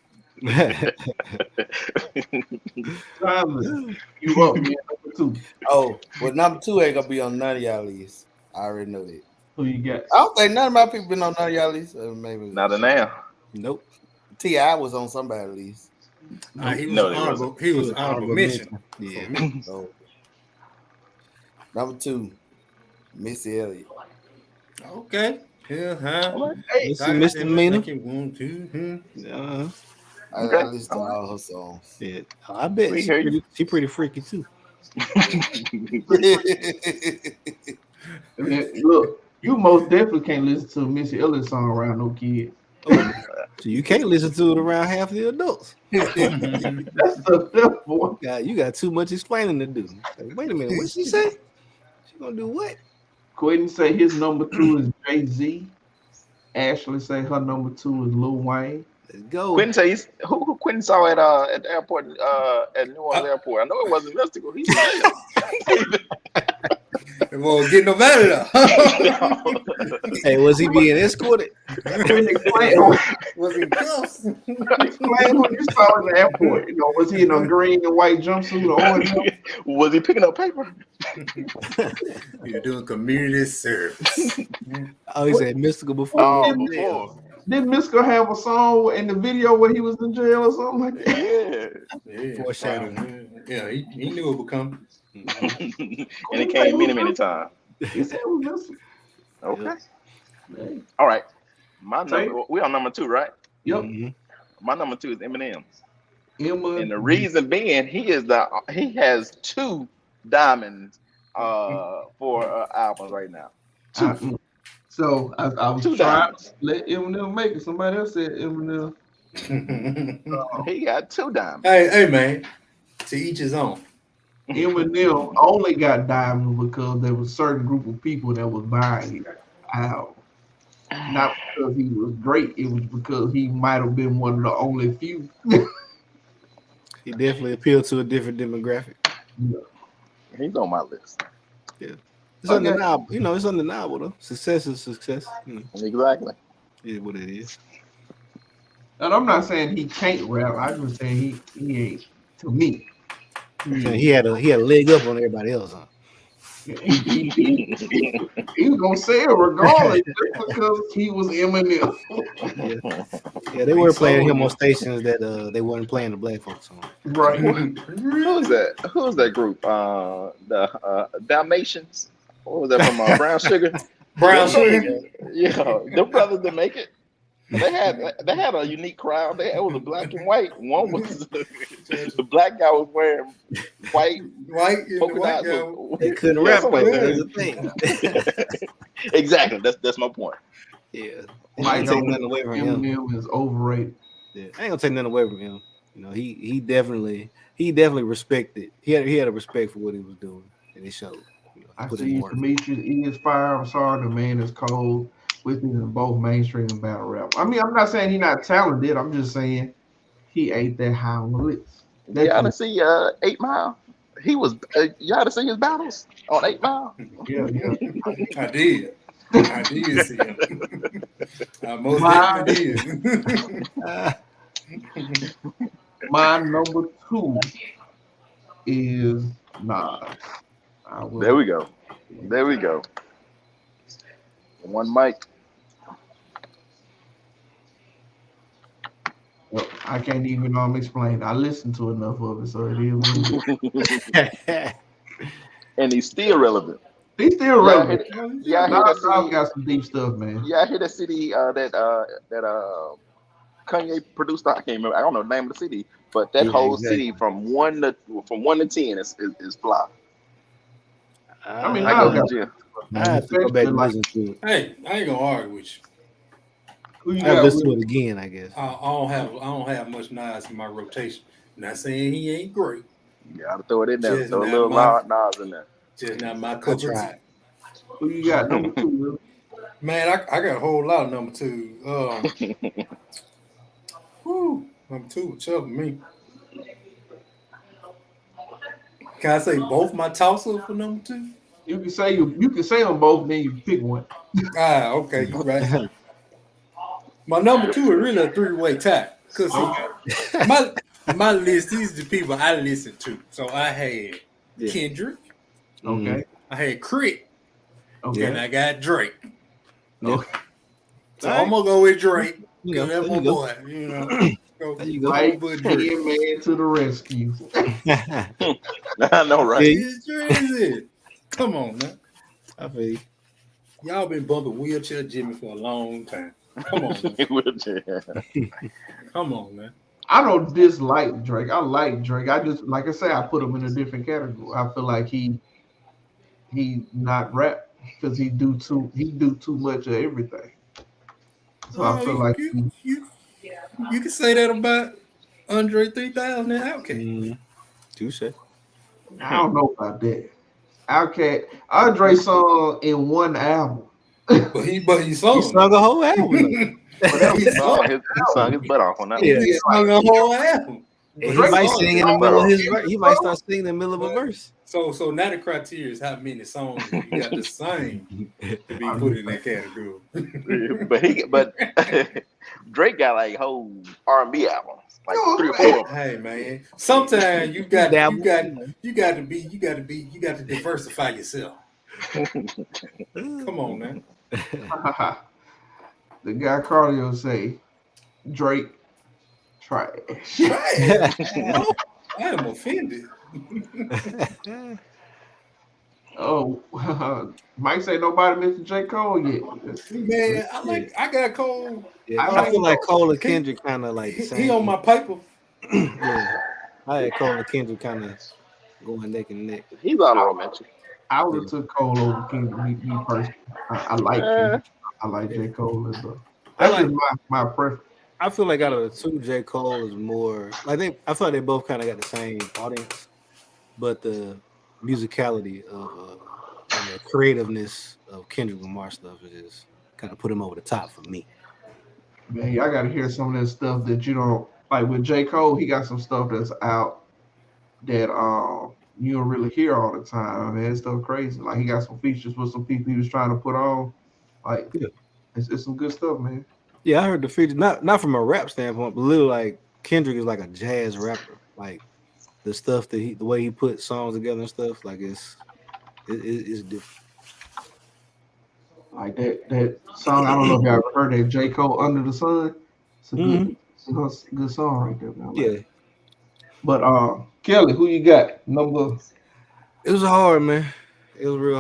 Speaker 7: Jonathan, you up, man. Number 2.
Speaker 2: Oh, well, number 2 ain't gonna be on none of y'all list. I already know that.
Speaker 7: Who you got?
Speaker 2: I don't think none of my people been on none of y'all list. Maybe
Speaker 1: Not a now.
Speaker 4: Nope.
Speaker 2: T.I. was on somebody's list.
Speaker 3: He was
Speaker 1: No, he
Speaker 3: honorable. He was honorable mention.
Speaker 4: Yeah.
Speaker 2: So, number 2, Missy Elliott.
Speaker 3: Okay. Yeah, huh?
Speaker 7: Hey,
Speaker 4: Mr. Misdemeanor.
Speaker 2: I listened to all her songs.
Speaker 4: Yeah, I bet
Speaker 1: We hear you.
Speaker 4: she pretty freaky too.
Speaker 7: look, you most definitely can't listen to a Missy Elliott song around no kids.
Speaker 4: So you can't listen to it around half the adults.
Speaker 7: That's the tough one.
Speaker 4: You got too much explaining to do. Like, wait a minute, what she say? She gonna do what?
Speaker 7: Quentin say his number 2 is Jay-Z. Ashley say her number 2 is Lil Wayne.
Speaker 4: Let's go.
Speaker 1: Quentin says who Quentin saw at the airport at New Orleans airport. I know it wasn't mystical. He said
Speaker 3: It won't get no better.
Speaker 4: Hey, was he being escorted?
Speaker 3: Was it close?
Speaker 7: Explain what you saw in the airport. You know, was he in a green and white jumpsuit or orange?
Speaker 1: Was he picking up paper?
Speaker 3: You're doing community service.
Speaker 4: Oh, he said mystical before.
Speaker 1: Before.
Speaker 7: Did Misko have a song in the video where he was in jail or something like that?
Speaker 1: Yeah.
Speaker 4: Foreshadowing.
Speaker 3: Yeah, he knew it would come.
Speaker 1: And it came many times.
Speaker 7: He said it was Misko.
Speaker 1: Okay.
Speaker 7: Hey.
Speaker 1: All right. My number, we on number 2, right?
Speaker 7: Yep.
Speaker 4: Mhm.
Speaker 1: My number 2 is Eminem.
Speaker 7: Emma.
Speaker 1: And the reason being he has 2 diamonds for albums right now.
Speaker 7: So I was
Speaker 1: 2
Speaker 7: trying
Speaker 1: diamonds.
Speaker 7: to let Eminem make it. Somebody else said Eminem.
Speaker 1: He got 2 diamonds.
Speaker 3: Hey, man. To each his own.
Speaker 7: Eminem only got diamonds because there was a certain group of people that was buying it out. Not because he was great, it was because he might have been one of the only few.
Speaker 4: He definitely appealed to a different demographic.
Speaker 1: He's on my list.
Speaker 4: It's undeniable. You know, it's undeniable though. Success is success. You know,
Speaker 1: Exactly.
Speaker 4: it is what it is.
Speaker 7: And I'm not saying he can't rap. I'm just saying he ain't to me.
Speaker 4: He had a leg up on everybody else, huh?
Speaker 7: He was gonna say it regardless just because he was Eminem.
Speaker 4: Yeah, they were playing him on stations that they weren't playing the black folks on.
Speaker 7: Right.
Speaker 1: Who's that? Who's that group? The Dalmatians. What was that from Brown Sugar?
Speaker 3: Brown Sugar.
Speaker 1: Yeah, the brothers that make it. They had a unique crowd. It was a black and white. One was the black guy was wearing white polka dots.
Speaker 4: They couldn't rap like that. Was the thing.
Speaker 1: Exactly. That's my point.
Speaker 4: Yeah,
Speaker 7: Mike
Speaker 4: I ain't take nothing away from him.
Speaker 7: Eminem is overrated.
Speaker 4: Yeah, I ain't gonna take nothing away from him. You know, he definitely respected. He had a respect for what he was doing, and it showed. You know,
Speaker 7: I
Speaker 4: put
Speaker 7: see
Speaker 4: in work.
Speaker 7: Demetrius is fire. I'm sorry, the man is cold. With me in both mainstream and battle rap. I mean, I'm not saying he's not talented. I'm just saying he ain't that high on the list.
Speaker 1: You ought to see 8 Mile. He was. You ought to see his battles on 8 Mile.
Speaker 7: Yeah.
Speaker 3: I did see him. I most definitely did.
Speaker 7: My number 2 is Nas.
Speaker 1: There we go. One mic.
Speaker 7: Well, I can't even explain. I listened to enough of it, so it is what it is.
Speaker 1: And he's still relevant.
Speaker 7: He's still relevant.
Speaker 1: Yeah, I hear
Speaker 7: Nas
Speaker 1: that CD.
Speaker 7: got some deep stuff, man.
Speaker 1: Yeah, I hear that CD that Kanye produced. I can't remember. I don't know the name of the CD, but that
Speaker 4: Yeah,
Speaker 1: whole
Speaker 4: exactly.
Speaker 1: CD from 1 to 10 is fly.
Speaker 7: I mean,
Speaker 1: I
Speaker 7: I
Speaker 1: go to
Speaker 7: got
Speaker 1: the gym.
Speaker 4: I have to go back
Speaker 7: especially
Speaker 4: and
Speaker 7: like
Speaker 4: listen to it.
Speaker 3: Hey, I ain't gonna argue with you.
Speaker 7: who you
Speaker 4: I have to
Speaker 7: got
Speaker 4: listen to
Speaker 7: with
Speaker 4: it again, I guess.
Speaker 3: I don't have much Nas in my rotation. Not saying he ain't great.
Speaker 1: You gotta throw it in there.
Speaker 3: Just
Speaker 1: Throw a
Speaker 3: not
Speaker 1: little
Speaker 3: my
Speaker 1: Nas in there.
Speaker 3: just not my
Speaker 4: I
Speaker 3: cup of tea.
Speaker 4: tried.
Speaker 7: who you got number 2, Will?
Speaker 3: Man, I got a whole lot of number two. Number two was tough for me. Can I say both my toss-ups for number two?
Speaker 7: You can say you can say them both, then you pick one.
Speaker 3: Okay, you right. My number two is really a three-way tie. Cause see, my list, these are the people I listen to. So I had
Speaker 4: Yeah.
Speaker 3: Kendrick,
Speaker 7: Okay.
Speaker 3: I had Crit,
Speaker 7: Okay.
Speaker 3: and I got Drake.
Speaker 4: Yeah.
Speaker 3: So
Speaker 4: All right.
Speaker 3: I'm gonna go with Drake.
Speaker 4: You know,
Speaker 3: Cause that's
Speaker 4: there
Speaker 3: my
Speaker 4: you go.
Speaker 3: boy. You know. Go,
Speaker 4: There you go.
Speaker 7: Right,
Speaker 3: with Drake.
Speaker 7: Ian Man to the rescue.
Speaker 1: I know, right?
Speaker 3: It's crazy. Come on, man.
Speaker 4: I feel you.
Speaker 3: Y'all been bumping Wheelchair Jimmy for a long time. Come on, man. Come on, man.
Speaker 7: I don't dislike Drake. I like Drake. I just, like I say, I put him in a different category. I feel like he not rap because he do too much of everything. So I feel like
Speaker 3: you can say that about Andre 3000 and Outkast.
Speaker 4: Touche.
Speaker 7: I don't know about that. Outkast, Andre song in one album.
Speaker 3: But he
Speaker 4: He
Speaker 3: sung.
Speaker 4: sung a whole album.
Speaker 3: He sung.
Speaker 1: He sung his butt off on that.
Speaker 4: Yeah.
Speaker 3: He sung a whole album.
Speaker 4: He
Speaker 7: Drake
Speaker 4: might
Speaker 7: sung
Speaker 4: sing
Speaker 7: it.
Speaker 4: in the middle of his
Speaker 1: But,
Speaker 4: verse. He might start singing in the middle of a verse.
Speaker 3: So now the criteria is how many songs you got to sing to be put in that category.
Speaker 1: but Drake got like whole R&B albums, like 3 or 4 of them.
Speaker 3: Hey man, sometimes you got
Speaker 4: Dabble.
Speaker 3: to diversify yourself. Come on, man.
Speaker 7: The guy Cardio say Drake trash.
Speaker 3: Trash. No, I am offended.
Speaker 7: Oh, Mike say nobody mentioned J. Cole yet.
Speaker 3: Man, I got Cole.
Speaker 4: Yeah, I feel like Cole and Kendrick kind of like the same.
Speaker 3: He on my paper.
Speaker 4: Yeah, I had Cole and Kendrick kind of going neck and neck.
Speaker 1: He's honorable mention.
Speaker 7: I would have took Cole over Kendrick. Me personally, I like Kendrick. I like J. Cole as well. That's just my preference.
Speaker 4: I feel like out of the two, J. Cole is more. I feel like they both kind of got the same audience, but the musicality of and the creativeness of Kendrick Lamar stuff is just kind of put him over the top for me.
Speaker 7: Man, I got to hear some of that stuff that you don't like with J. Cole. He got some stuff that's out that you don't really hear all the time. Man, it's stuff crazy. Like he got some features with some people he was trying to put on. Like it's some good stuff, man.
Speaker 4: Yeah, I heard the features not from a rap standpoint, but literally like Kendrick is like a jazz rapper. Like the stuff that the way he put songs together and stuff, like it's different.
Speaker 7: Like that song, I don't know if y'all ever heard that J. Cole Under the Sun. It's a good song right there, man.
Speaker 4: Yeah.
Speaker 7: But Kelly, who you got? Number
Speaker 4: It was hard, man. It was real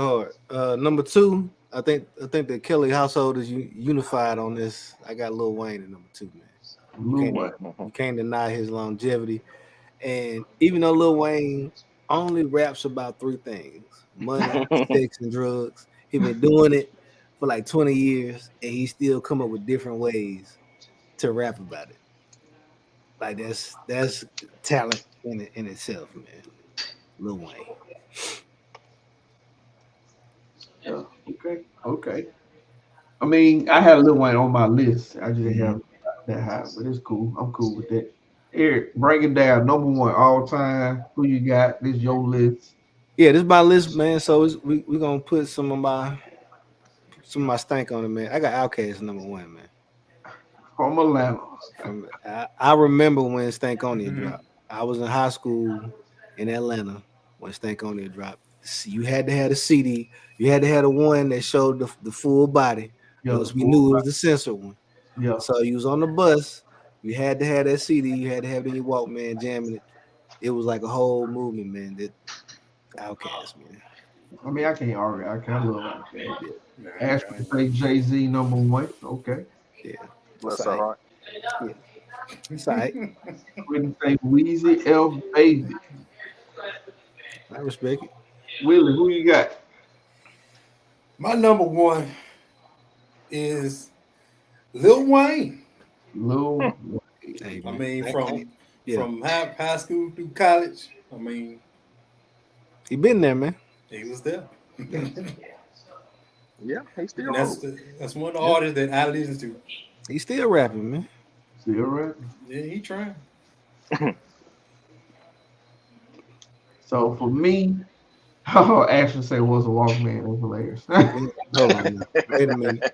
Speaker 4: hard. Number 2, I think the Kelly household is unified on this. I got Lil Wayne at number 2, man. You can't deny his longevity. And even though Lil Wayne only raps about 3 things: money, sex, and drugs, he been doing it for like 20 years, and he still come up with different ways to rap about it. Like that's talent in itself, man. Lil Wayne.
Speaker 7: Yeah, okay. I mean, I had Lil Wayne on my list. I just didn't have that high, but it's cool. I'm cool with that. Eric, break it down. Number 1 all time. Who you got? This your list.
Speaker 4: Yeah, this is my list, man. So we're gonna put some of my stank on it, man. I got Outkast number 1, man.
Speaker 7: From Atlanta.
Speaker 4: I remember when Stank On It dropped. I was in high school in Atlanta when Stank On It dropped. You had to have the CD. You had to have the one that showed the full body. Because we knew it was the censored one.
Speaker 7: Yeah.
Speaker 4: So you was on the bus. You had to have that CD. You had to have it in your Walkman, jamming it. It was like a whole movement, man. That Outkast, man.
Speaker 7: I mean, I can't argue. I can't love Outkast. Ashton say Jay-Z number 1. Okay.
Speaker 4: Yeah.
Speaker 1: That's all right.
Speaker 4: Yeah. It's all right.
Speaker 7: Wouldn't say Weezy F Baby.
Speaker 4: I respect it.
Speaker 7: Willie, who you got?
Speaker 3: My number one is Lil Wayne.
Speaker 7: Lil Wayne.
Speaker 4: Hey,
Speaker 3: I
Speaker 4: man.
Speaker 3: mean,
Speaker 4: Yeah.
Speaker 3: from high school through college. I mean,
Speaker 4: He been there, man.
Speaker 3: he was there.
Speaker 1: Yeah, he still
Speaker 3: And
Speaker 1: rolls.
Speaker 3: that's one of the artists that I listen to.
Speaker 4: He's still rapping, man.
Speaker 7: Still rapping.
Speaker 3: Yeah, he trying.
Speaker 7: So for me, Ashley say was a Walkman. That's hilarious.
Speaker 4: Hold on, now. Wait a minute.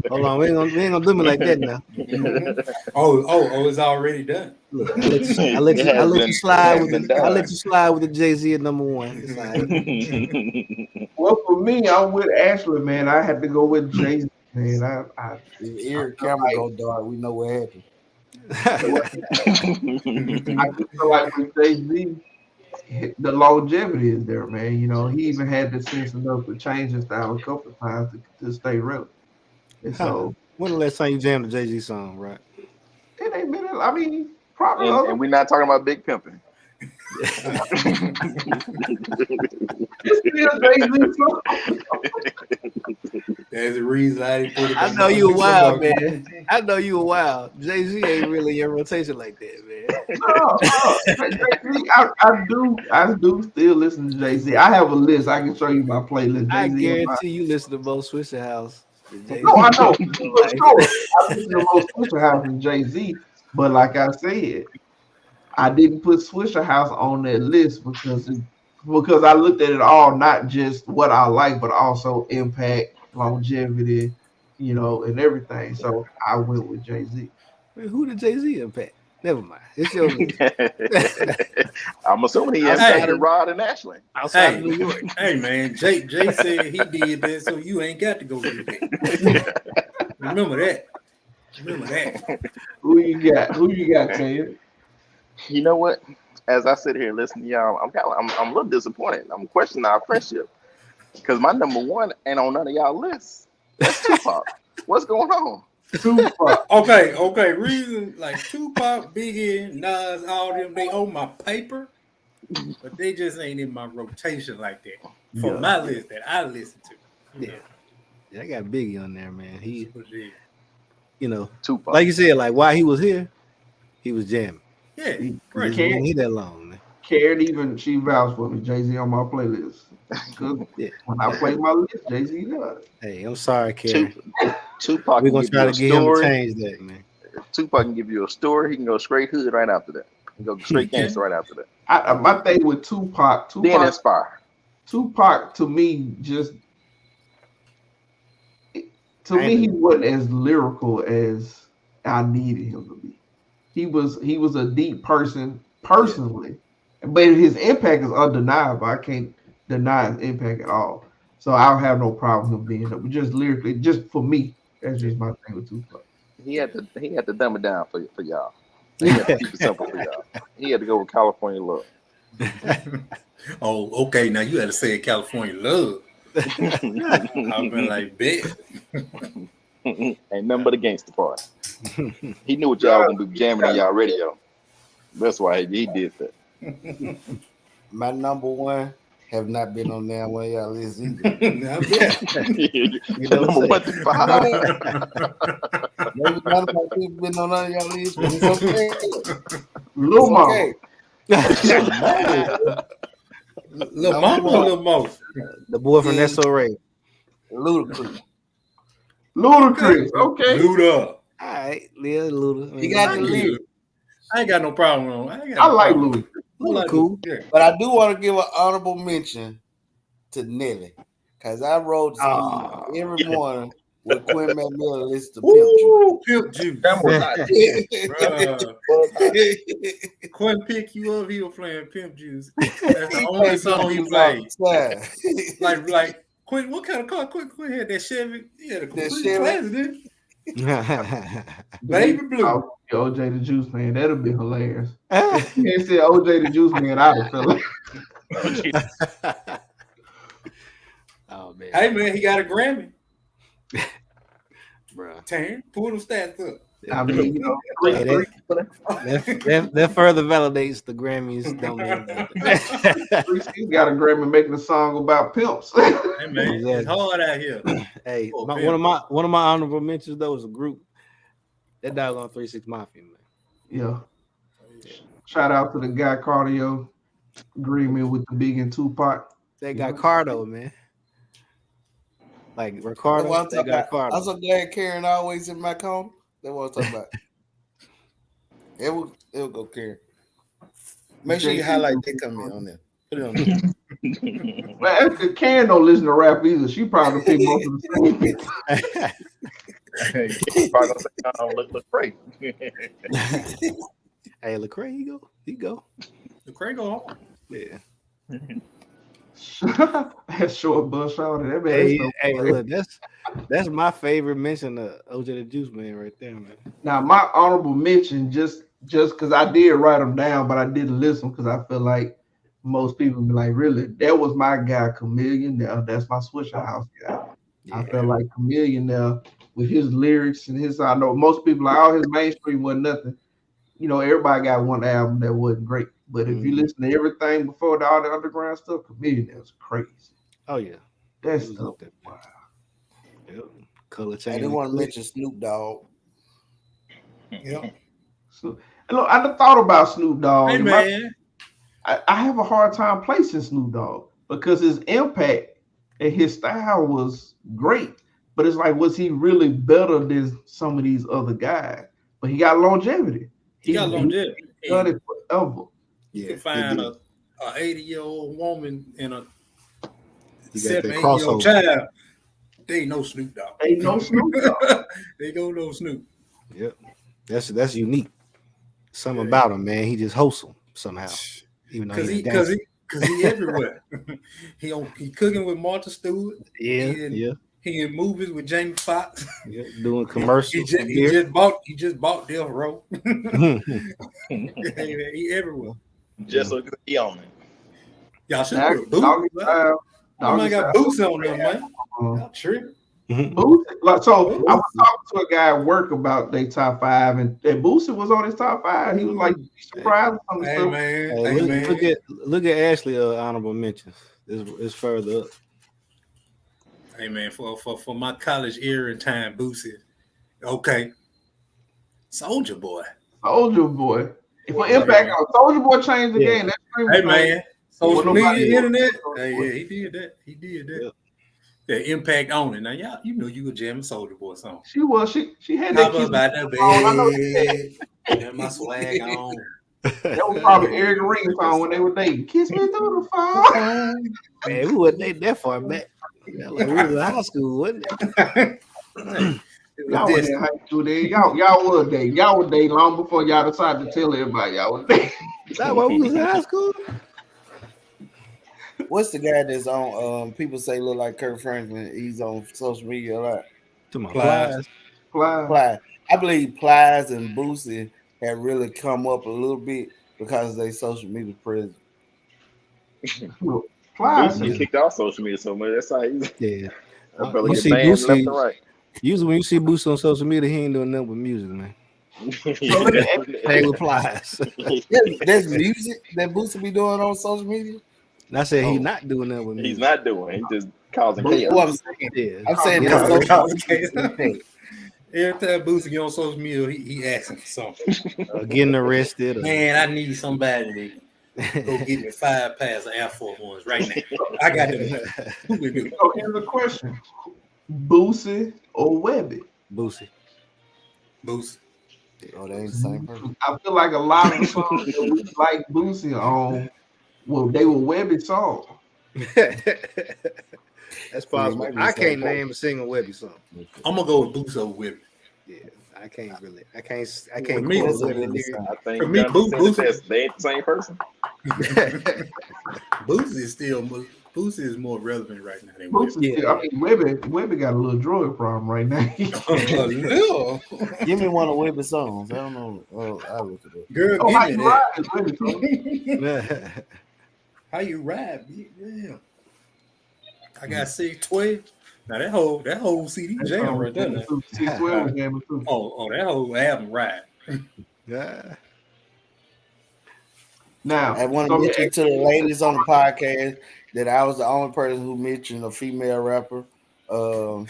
Speaker 4: Hold on, we ain't gonna do me like that now.
Speaker 3: Oh, it's already done.
Speaker 4: Look, I let you slide with the Jay-Z at number one. It's all right.
Speaker 7: Well, for me, I'm with Ashley, man. I had to go with Jay-Z, man.
Speaker 2: If Eric camera go dark, we know what happened.
Speaker 7: I just feel like with Jay-Z, the longevity is there, man. You know, he even had the sense enough to change his style a couple of times to stay relevant. And so,
Speaker 4: when the last time you jammed a Jay-Z song, right?
Speaker 7: it ain't been. I mean, probably.
Speaker 1: And we're not talking about Big Pimpin'.
Speaker 7: It's still Jay-Z.
Speaker 3: There's a reason I didn't put it.
Speaker 4: I know you were wild, man. I know you were wild. Jay-Z ain't really in your rotation like that, man.
Speaker 7: No. Jay-Z, I do still listen to Jay-Z. I have a list. I can show you my playlist.
Speaker 4: I
Speaker 7: Jay-Z
Speaker 4: guarantee you listen to Mo Swisher House.
Speaker 7: No, I know. For sure. I listen to most Swisher House and Jay-Z, but like I said, I didn't put Swisher House on that list because I looked at it all, not just what I like, but also impact, longevity, you know, and everything. So I went with Jay-Z.
Speaker 4: Man, who did Jay-Z impact? Never mind. It's your list.
Speaker 1: I'm assuming he impacted Rod and Ashley.
Speaker 4: Outside of New York.
Speaker 3: Hey man, Jay said he did that, so you ain't got to go do that. Remember that.
Speaker 7: Who you got, Ted?
Speaker 1: You know what? As I sit here and listen to y'all, I'm a little disappointed. I'm questioning our friendship because my number one ain't on none of y'all lists. That's Tupac. What's going on?
Speaker 7: Tupac.
Speaker 3: Okay. Reason like Tupac, Biggie, Nas, all them, they on my paper, but they just ain't in my rotation like that. For my list that I listen to.
Speaker 4: Yeah, I got Biggie on there, man. He, you know,
Speaker 1: Tupac.
Speaker 4: like you said, like while he was here, he was jamming.
Speaker 3: Yeah,
Speaker 4: He
Speaker 3: great.
Speaker 4: didn't hit that long, man.
Speaker 7: Karen even she vouched for me. Jay-Z on my playlist.
Speaker 4: Yeah.
Speaker 7: When I play my list, Jay-Z does.
Speaker 4: Hey, I'm sorry, Karen.
Speaker 1: Tupac
Speaker 4: We're
Speaker 1: can
Speaker 4: gonna
Speaker 1: give
Speaker 4: try
Speaker 1: you
Speaker 4: to
Speaker 1: a
Speaker 4: get him to
Speaker 1: story.
Speaker 4: change that, man.
Speaker 1: Tupac can give you a story. He can go straight hood right after that. He can go straight gangster right after that.
Speaker 7: My thing with Tupac
Speaker 1: Then inspire.
Speaker 7: Tupac to me he wasn't as lyrical as I needed him to be. He was a deep person personally, but his impact is undeniable. I can't deny his impact at all. So I don't have no problem with him being up. But just lyrically, just for me, that's just my thing with Tupac.
Speaker 1: He had to dumb it down for y'all. He had to keep it simple for y'all. He had to go with California Love.
Speaker 3: Oh, okay. Now you had to say California Love. I've been like, bet.
Speaker 1: Ain't nothing but a gangster part. He knew what y'all gonna be jamming on y'all radio. That's why he did that.
Speaker 2: My number one have not been on there one of y'all list either.
Speaker 1: Number 1 to 5.
Speaker 2: Maybe none of my people been on none of y'all list, but it's okay.
Speaker 7: Lil Mama.
Speaker 2: Okay.
Speaker 3: Lil Mama or Lil Mo?
Speaker 4: The boy from SORA.
Speaker 2: Ludacris.
Speaker 7: Ludacris, okay.
Speaker 3: Luda.
Speaker 4: All right, Lil Luda.
Speaker 2: He got the lyric.
Speaker 3: I ain't got no problem with him.
Speaker 7: I like Ludacris.
Speaker 4: Luda cool.
Speaker 3: Yeah.
Speaker 2: But I do want to give an honorable mention to Nelly. Because I rode every morning with Quinn McMillan listen to Pimp Juice.
Speaker 3: Pimp Juice.
Speaker 2: Bruh.
Speaker 3: Quinn pick you up, he was playing Pimp Juice. That's the only song he played. Like Quinn, what kind of car Quinn had? That Chevy? He had a complete classic, didn't he? Baby Blue.
Speaker 7: OJ the Juice Man, that'll be hilarious. If you said OJ the Juice Man, I'd have felt like.
Speaker 4: Oh man.
Speaker 3: Hey man, he got a Grammy.
Speaker 4: Bruh.
Speaker 3: Taryn, pull them stats up.
Speaker 7: I mean, you know,
Speaker 4: Hey, that further validates the Grammys don't mean nothing.
Speaker 7: 3 Six got a Grammy making a song about pimps.
Speaker 3: Hey man,
Speaker 4: Exactly.
Speaker 3: it's hard out here.
Speaker 4: Hey,
Speaker 3: Oh,
Speaker 4: one of my honorable mentions though is a group that died on 3 6 Mafia, man.
Speaker 7: Yeah. Shout out to the guy Cardio agreement with the Big and Tupac.
Speaker 4: They got Cardo, man. Like
Speaker 2: That's what
Speaker 4: Ricardo,
Speaker 2: I'm
Speaker 4: they
Speaker 2: talking
Speaker 4: got
Speaker 2: about. I'm
Speaker 4: Cardo.
Speaker 2: so glad Karen always in my corner. That's what I'm talking about. It'll go Karen. Make sure you highlight that comment on there. Put it on there.
Speaker 7: Well, Karen don't listen to rap either. She probably picked most of the same.
Speaker 1: Probably gonna say, look great.
Speaker 4: Hey, Lecrae, he go.
Speaker 3: Lecrae go on.
Speaker 4: Yeah.
Speaker 7: That short bus shot. That man.
Speaker 4: Hey, look, that's my favorite mention of OJ the Juice Man right there, man.
Speaker 7: Now my honorable mention, just because I did write them down, but I didn't list them because I feel like most people be like, really, that was my guy, Chameleon. That's my Swisher House guy.
Speaker 4: Yeah.
Speaker 7: I felt like Chameleon there with his lyrics and his. I know most people like, oh, his mainstream wasn't nothing. You know, everybody got one album that wasn't great, but if you listen to everything before all the underground stuff, Chameleon that was crazy.
Speaker 4: Oh yeah,
Speaker 7: That's
Speaker 4: It was
Speaker 7: stuff.
Speaker 4: up there. Yep. Color
Speaker 2: I
Speaker 4: change.
Speaker 2: didn't want to mention Snoop Dogg.
Speaker 3: Yeah.
Speaker 7: So, and look, I done thought about Snoop Dogg.
Speaker 3: Hey
Speaker 7: and
Speaker 3: man.
Speaker 7: I have a hard time placing Snoop Dogg because his impact and his style was great. But it's like, was he really better than some of these other guys? But he got longevity.
Speaker 3: He got longevity.
Speaker 7: He done it forever.
Speaker 3: You can find a 80-year-old woman and a
Speaker 4: You got that
Speaker 3: 7-8-year-old
Speaker 4: crossover.
Speaker 3: child. They ain't no Snoop Dogg.
Speaker 7: Ain't no Snoop Dogg.
Speaker 3: They go no Snoop.
Speaker 4: Yep, that's unique. Something about him, man. He just wholesome somehow. Even though
Speaker 3: Because he everywhere. he cooking with Martha Stewart.
Speaker 4: yeah.
Speaker 3: He in movies with Jamie Foxx.
Speaker 4: Yeah, doing commercials.
Speaker 3: He just bought Death Row. He everywhere.
Speaker 1: Just so he on it.
Speaker 3: Y'all should
Speaker 7: Doggy
Speaker 3: put boots.
Speaker 7: Style.
Speaker 3: I got boots on them, man.
Speaker 7: Uh,
Speaker 3: Y'all tripping.
Speaker 7: Boosie. Like, so I was talking to a guy at work about their top 5, and Boosie was on his top 5. He was like surprised on the
Speaker 3: Hey
Speaker 7: stuff.
Speaker 3: man,
Speaker 4: Hey,
Speaker 3: hey man.
Speaker 4: look at Ashley honorable mentions. It's further up.
Speaker 3: Hey man, for my college era time, Boosie. Okay. Soldier Boy.
Speaker 7: Soldier Boy. For impact on Soldier Boy changed the game. That's
Speaker 3: Hey man. Social
Speaker 7: nobody
Speaker 3: media,
Speaker 7: knows.
Speaker 3: internet. Hey, yeah, he did that. He did that.
Speaker 4: Yep.
Speaker 3: The impact on it. Now, y'all, you know you were jamming Soldier Boy song.
Speaker 7: She was. She had that
Speaker 3: How
Speaker 7: kiss.
Speaker 3: about the
Speaker 7: I know she
Speaker 3: bed? Got my swag on.
Speaker 7: That was probably Eric Ring song when they were dating. Kiss me through the phone.
Speaker 4: Man, we wasn't dating that far back. Like, we was in high school, wasn't it?
Speaker 7: Y'all was in high school then. Y'all was dating. Y'all was dating long before y'all decided to tell everybody y'all was dating.
Speaker 4: Is that why we was in high school?
Speaker 2: What's the guy that's on? People say look like Kurt Franklin. He's on social media a lot.
Speaker 4: To my
Speaker 3: Plies.
Speaker 4: Plies.
Speaker 2: Plies. I believe Plies and Boosie have really come up a little bit because of their social media presence.
Speaker 7: Plies.
Speaker 1: He kicked off social media so much. That's how he's
Speaker 4: Yeah.
Speaker 1: that brother
Speaker 4: You
Speaker 1: get
Speaker 4: see
Speaker 1: banned left
Speaker 4: Boosie-
Speaker 1: and right.
Speaker 4: Usually when you see Boosie on social media, he ain't doing nothing with music, man. Taylor Plies.
Speaker 2: There's music that Boosie be doing on social media.
Speaker 4: And I said he's not doing nothing with music.
Speaker 1: He's not doing. He's just causing
Speaker 2: What
Speaker 1: chaos.
Speaker 2: I'm saying,
Speaker 4: Yeah.
Speaker 2: I'm saying
Speaker 4: Yeah.
Speaker 2: that's social media.
Speaker 3: Every time Boosie get on social media, he asking for something.
Speaker 4: Getting arrested.
Speaker 3: Man, I need somebody to go get me 5 pairs of Air Force Ones right now. I got them. Who we do?
Speaker 7: So here's the question: Boosie or Webby?
Speaker 4: Boosie.
Speaker 3: Boosie.
Speaker 2: Oh, they ain't the same person.
Speaker 7: I feel like a lot of the songs that we like Boosie on, well, they were Webby songs.
Speaker 4: That's possible. I can't name a single Webby song.
Speaker 3: I'm gonna go with Boosie over Webby.
Speaker 4: Yeah, I can't really. I can't
Speaker 3: For me,
Speaker 4: quote
Speaker 2: that's
Speaker 4: Webby
Speaker 2: what it
Speaker 4: lyrics.
Speaker 2: is.
Speaker 1: I think
Speaker 3: For me,
Speaker 1: Jonathan
Speaker 3: Boosie-
Speaker 1: says they ain't the same person.
Speaker 3: Boosie is still Boosie is more relevant right now than Webby.
Speaker 7: Boosie,
Speaker 4: Yeah.
Speaker 7: I mean, Webby got a little drug problem right now.
Speaker 3: Little.
Speaker 2: Give me one of Webby's songs. I don't know. Oh, I'll look it up.
Speaker 3: Girl,
Speaker 7: Oh, how
Speaker 3: give
Speaker 7: you
Speaker 3: me
Speaker 7: ride
Speaker 3: that.
Speaker 7: is Webby song.
Speaker 3: How you ride? Yeah. I got 6'12". Now that whole CD jam right there. Now.
Speaker 7: C12 was jamming too.
Speaker 3: Oh, that whole album right.
Speaker 4: Yeah.
Speaker 7: Now,
Speaker 2: I want to
Speaker 7: so let me
Speaker 2: mention
Speaker 7: ask
Speaker 2: to the ladies on the podcast that I was the only person who mentioned a female rapper. So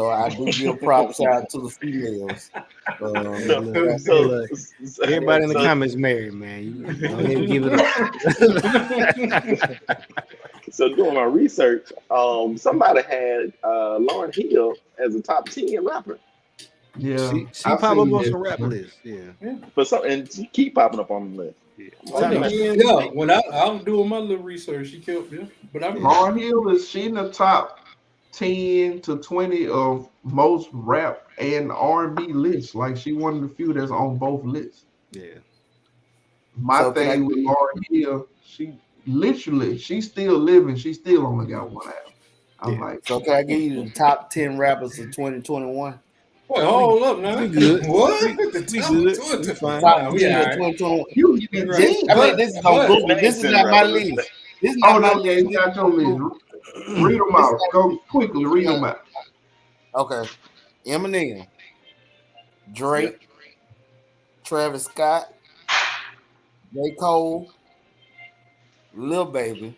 Speaker 2: I do give props out to the females.
Speaker 4: Hey, look,
Speaker 1: So,
Speaker 4: hey,
Speaker 1: so,
Speaker 4: look. Everybody in the
Speaker 1: so,
Speaker 4: comments married, man. You don't even give it up.
Speaker 1: so doing my research, somebody had Lauryn Hill as a top 10 rapper.
Speaker 7: Yeah,
Speaker 4: she
Speaker 7: I've
Speaker 4: pop up
Speaker 7: seen
Speaker 4: on
Speaker 7: this.
Speaker 4: some rap lists. Yeah.
Speaker 1: For some, and she keep popping up on the list.
Speaker 4: Yeah.
Speaker 3: Oh,
Speaker 4: Top
Speaker 3: yeah.
Speaker 4: 10.
Speaker 3: Yeah, when I was doing my little research, she kept but I'm
Speaker 7: Lauryn Hill is she in the top 10 to 20 of most rap and R&B lists. Like she one of the few that's on both lists.
Speaker 4: Yeah.
Speaker 7: My
Speaker 2: So can I
Speaker 7: thing with Lauryn Hill, she's still living. She still only got one album. I'm
Speaker 4: Yeah.
Speaker 7: like,
Speaker 2: So can I give you the top 10 rappers of 2021?
Speaker 3: Wait, hold up now.
Speaker 4: We good.
Speaker 3: What?
Speaker 4: We good. We fine.
Speaker 2: Top
Speaker 3: Nah,
Speaker 2: 10
Speaker 3: we
Speaker 2: of
Speaker 3: all right.
Speaker 2: 2021.
Speaker 7: you give me
Speaker 3: Right.
Speaker 7: 10.
Speaker 2: I mean, this is on Google. This is not my list. This is not
Speaker 7: Oh,
Speaker 2: my
Speaker 7: no, yeah,
Speaker 2: list.
Speaker 7: you got your list. Read them out. Go quickly, read them out.
Speaker 2: Okay. Eminem, Drake, Travis Scott, J. Cole, Lil Baby,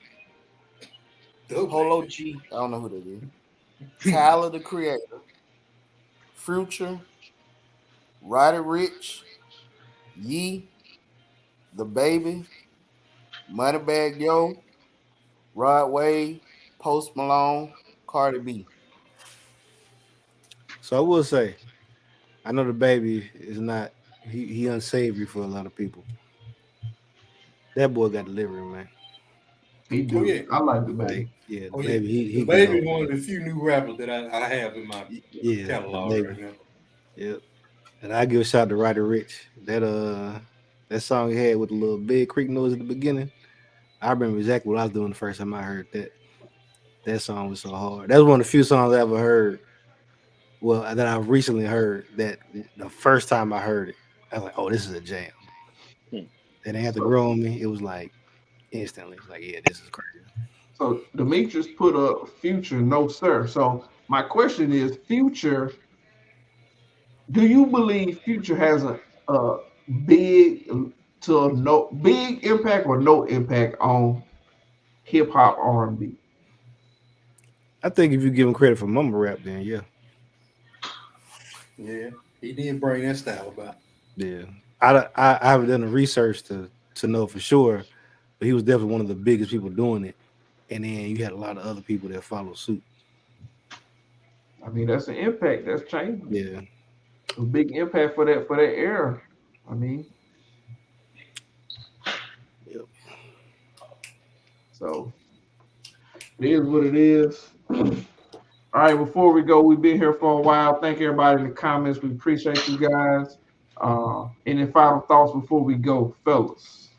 Speaker 2: Polo G. I don't know who that is. Tyler the Creator, Future, Roddy Rich, Yee, The Baby, Moneybag Yo, Rod Wave, Post Malone, Cardi B.
Speaker 4: So I will say, I know the baby is not he unsavory for a lot of people. That boy got delivery, man.
Speaker 7: He do.
Speaker 3: Oh, yeah.
Speaker 7: I like the
Speaker 4: Like,
Speaker 7: baby.
Speaker 4: yeah, the
Speaker 3: Oh, yeah.
Speaker 4: baby, he
Speaker 3: The Baby
Speaker 4: go.
Speaker 3: one of the few new rappers that I have in my
Speaker 4: Yeah,
Speaker 3: catalog
Speaker 4: the
Speaker 3: right
Speaker 4: baby.
Speaker 3: now.
Speaker 4: Yep. And I give a shout to Roddy Rich. That song he had with the little big creek noise at the beginning. I remember exactly what I was doing the first time I heard that. That song was so hard. That was one of the few songs I ever heard. Well, that I recently heard. That the first time I heard it, I was like, "Oh, this is a jam." And they had to grow on me. It was like instantly. It's like, yeah, this is crazy.
Speaker 7: So Demetrius put up Future, no sir. So my question is, Future, do you believe Future has a big to no big impact or no impact on hip hop R&B?
Speaker 4: I think if you give him credit for mumble rap, then yeah,
Speaker 3: Yeah, he did bring that style about.
Speaker 4: yeah. I haven't done the research to know for sure, but he was definitely one of the biggest people doing it. And then you had a lot of other people that follow suit.
Speaker 7: I mean, that's an impact. That's changing.
Speaker 4: Yeah.
Speaker 7: A big impact for that era. I mean,
Speaker 4: Yep.
Speaker 7: so it is what it is. All right, before we go, we've been here for a while. Thank everybody in the comments. We appreciate you guys. Any final thoughts before we go, fellas?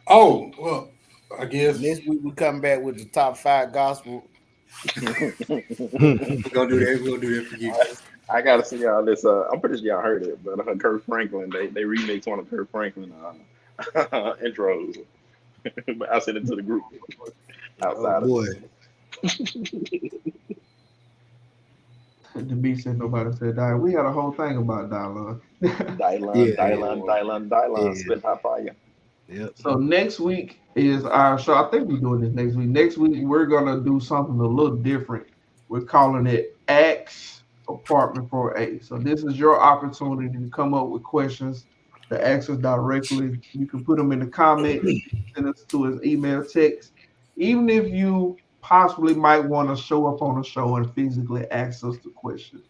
Speaker 3: Oh, well, I guess
Speaker 2: Next week we come back with the top 5 gospel.
Speaker 3: we're gonna do that. We'll do that for you.
Speaker 1: I gotta send y'all this. I'm pretty sure y'all heard it, but Kurt Franklin, they remixed one of Kurt Franklin intros. But I sent it to the group outside
Speaker 4: Oh boy.
Speaker 7: The B said nobody said die. We had a whole thing about Dylon.
Speaker 1: Dylon, spit hot fire.
Speaker 4: Yep.
Speaker 7: So next week is our show. I think we're doing this next week. Next week we're gonna do something a little different. We're calling it Ask Apartment 4A. So this is your opportunity to come up with questions to ask us directly. You can put them in the comments, send us to his email, text. Even if you possibly might want to show up on the show and physically ask us the question,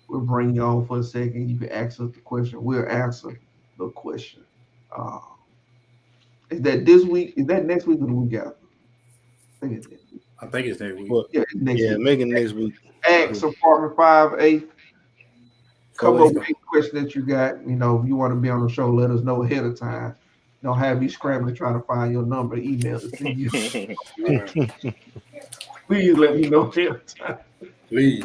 Speaker 7: we'll bring you on for a second. You can ask us the question. We'll answer the question. Is that this week? Is that next week or the week after? I think it's next week.
Speaker 3: I think it's next week.
Speaker 4: Well,
Speaker 7: Yeah, it's next
Speaker 4: yeah,
Speaker 7: week.
Speaker 4: make it next week.
Speaker 7: Ask Apartment 5A. Come
Speaker 4: So
Speaker 7: up with any question that you got. You know, if you want to be on the show, let us know ahead of time. Don't have you scrambling trying to find your number, email to send you. Please let me know ahead of time.
Speaker 3: Please.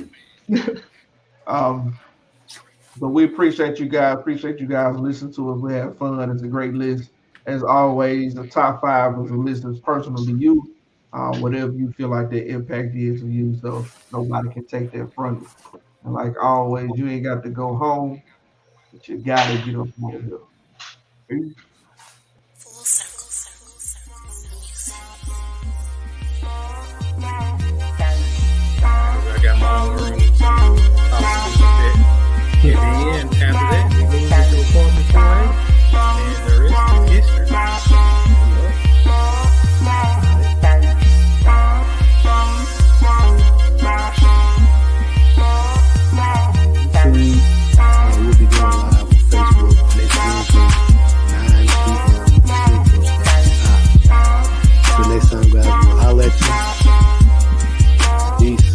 Speaker 7: But we appreciate you guys. Appreciate you guys listening to us. We had fun. It's a great list. As always, the top 5 of the list is personal to you. whatever you feel like the impact is of you, so nobody can take that from you. And like always, you ain't got to go home, but you gotta get up over here. Peace.
Speaker 9: Full circle music.
Speaker 3: I got my own room. And then after that, we moved into apartment 4A, and the rest is history.
Speaker 4: We'll be going live on Facebook next Wednesday, 9 p.m. Central Standard Time. Till next time, guys, we'll holler at you. Peace.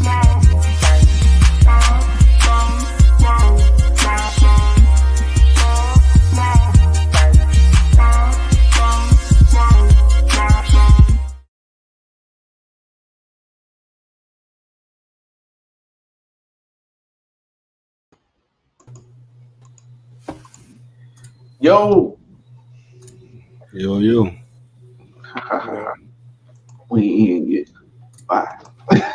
Speaker 7: Yo,
Speaker 4: Yo.
Speaker 7: we in yet. Bye.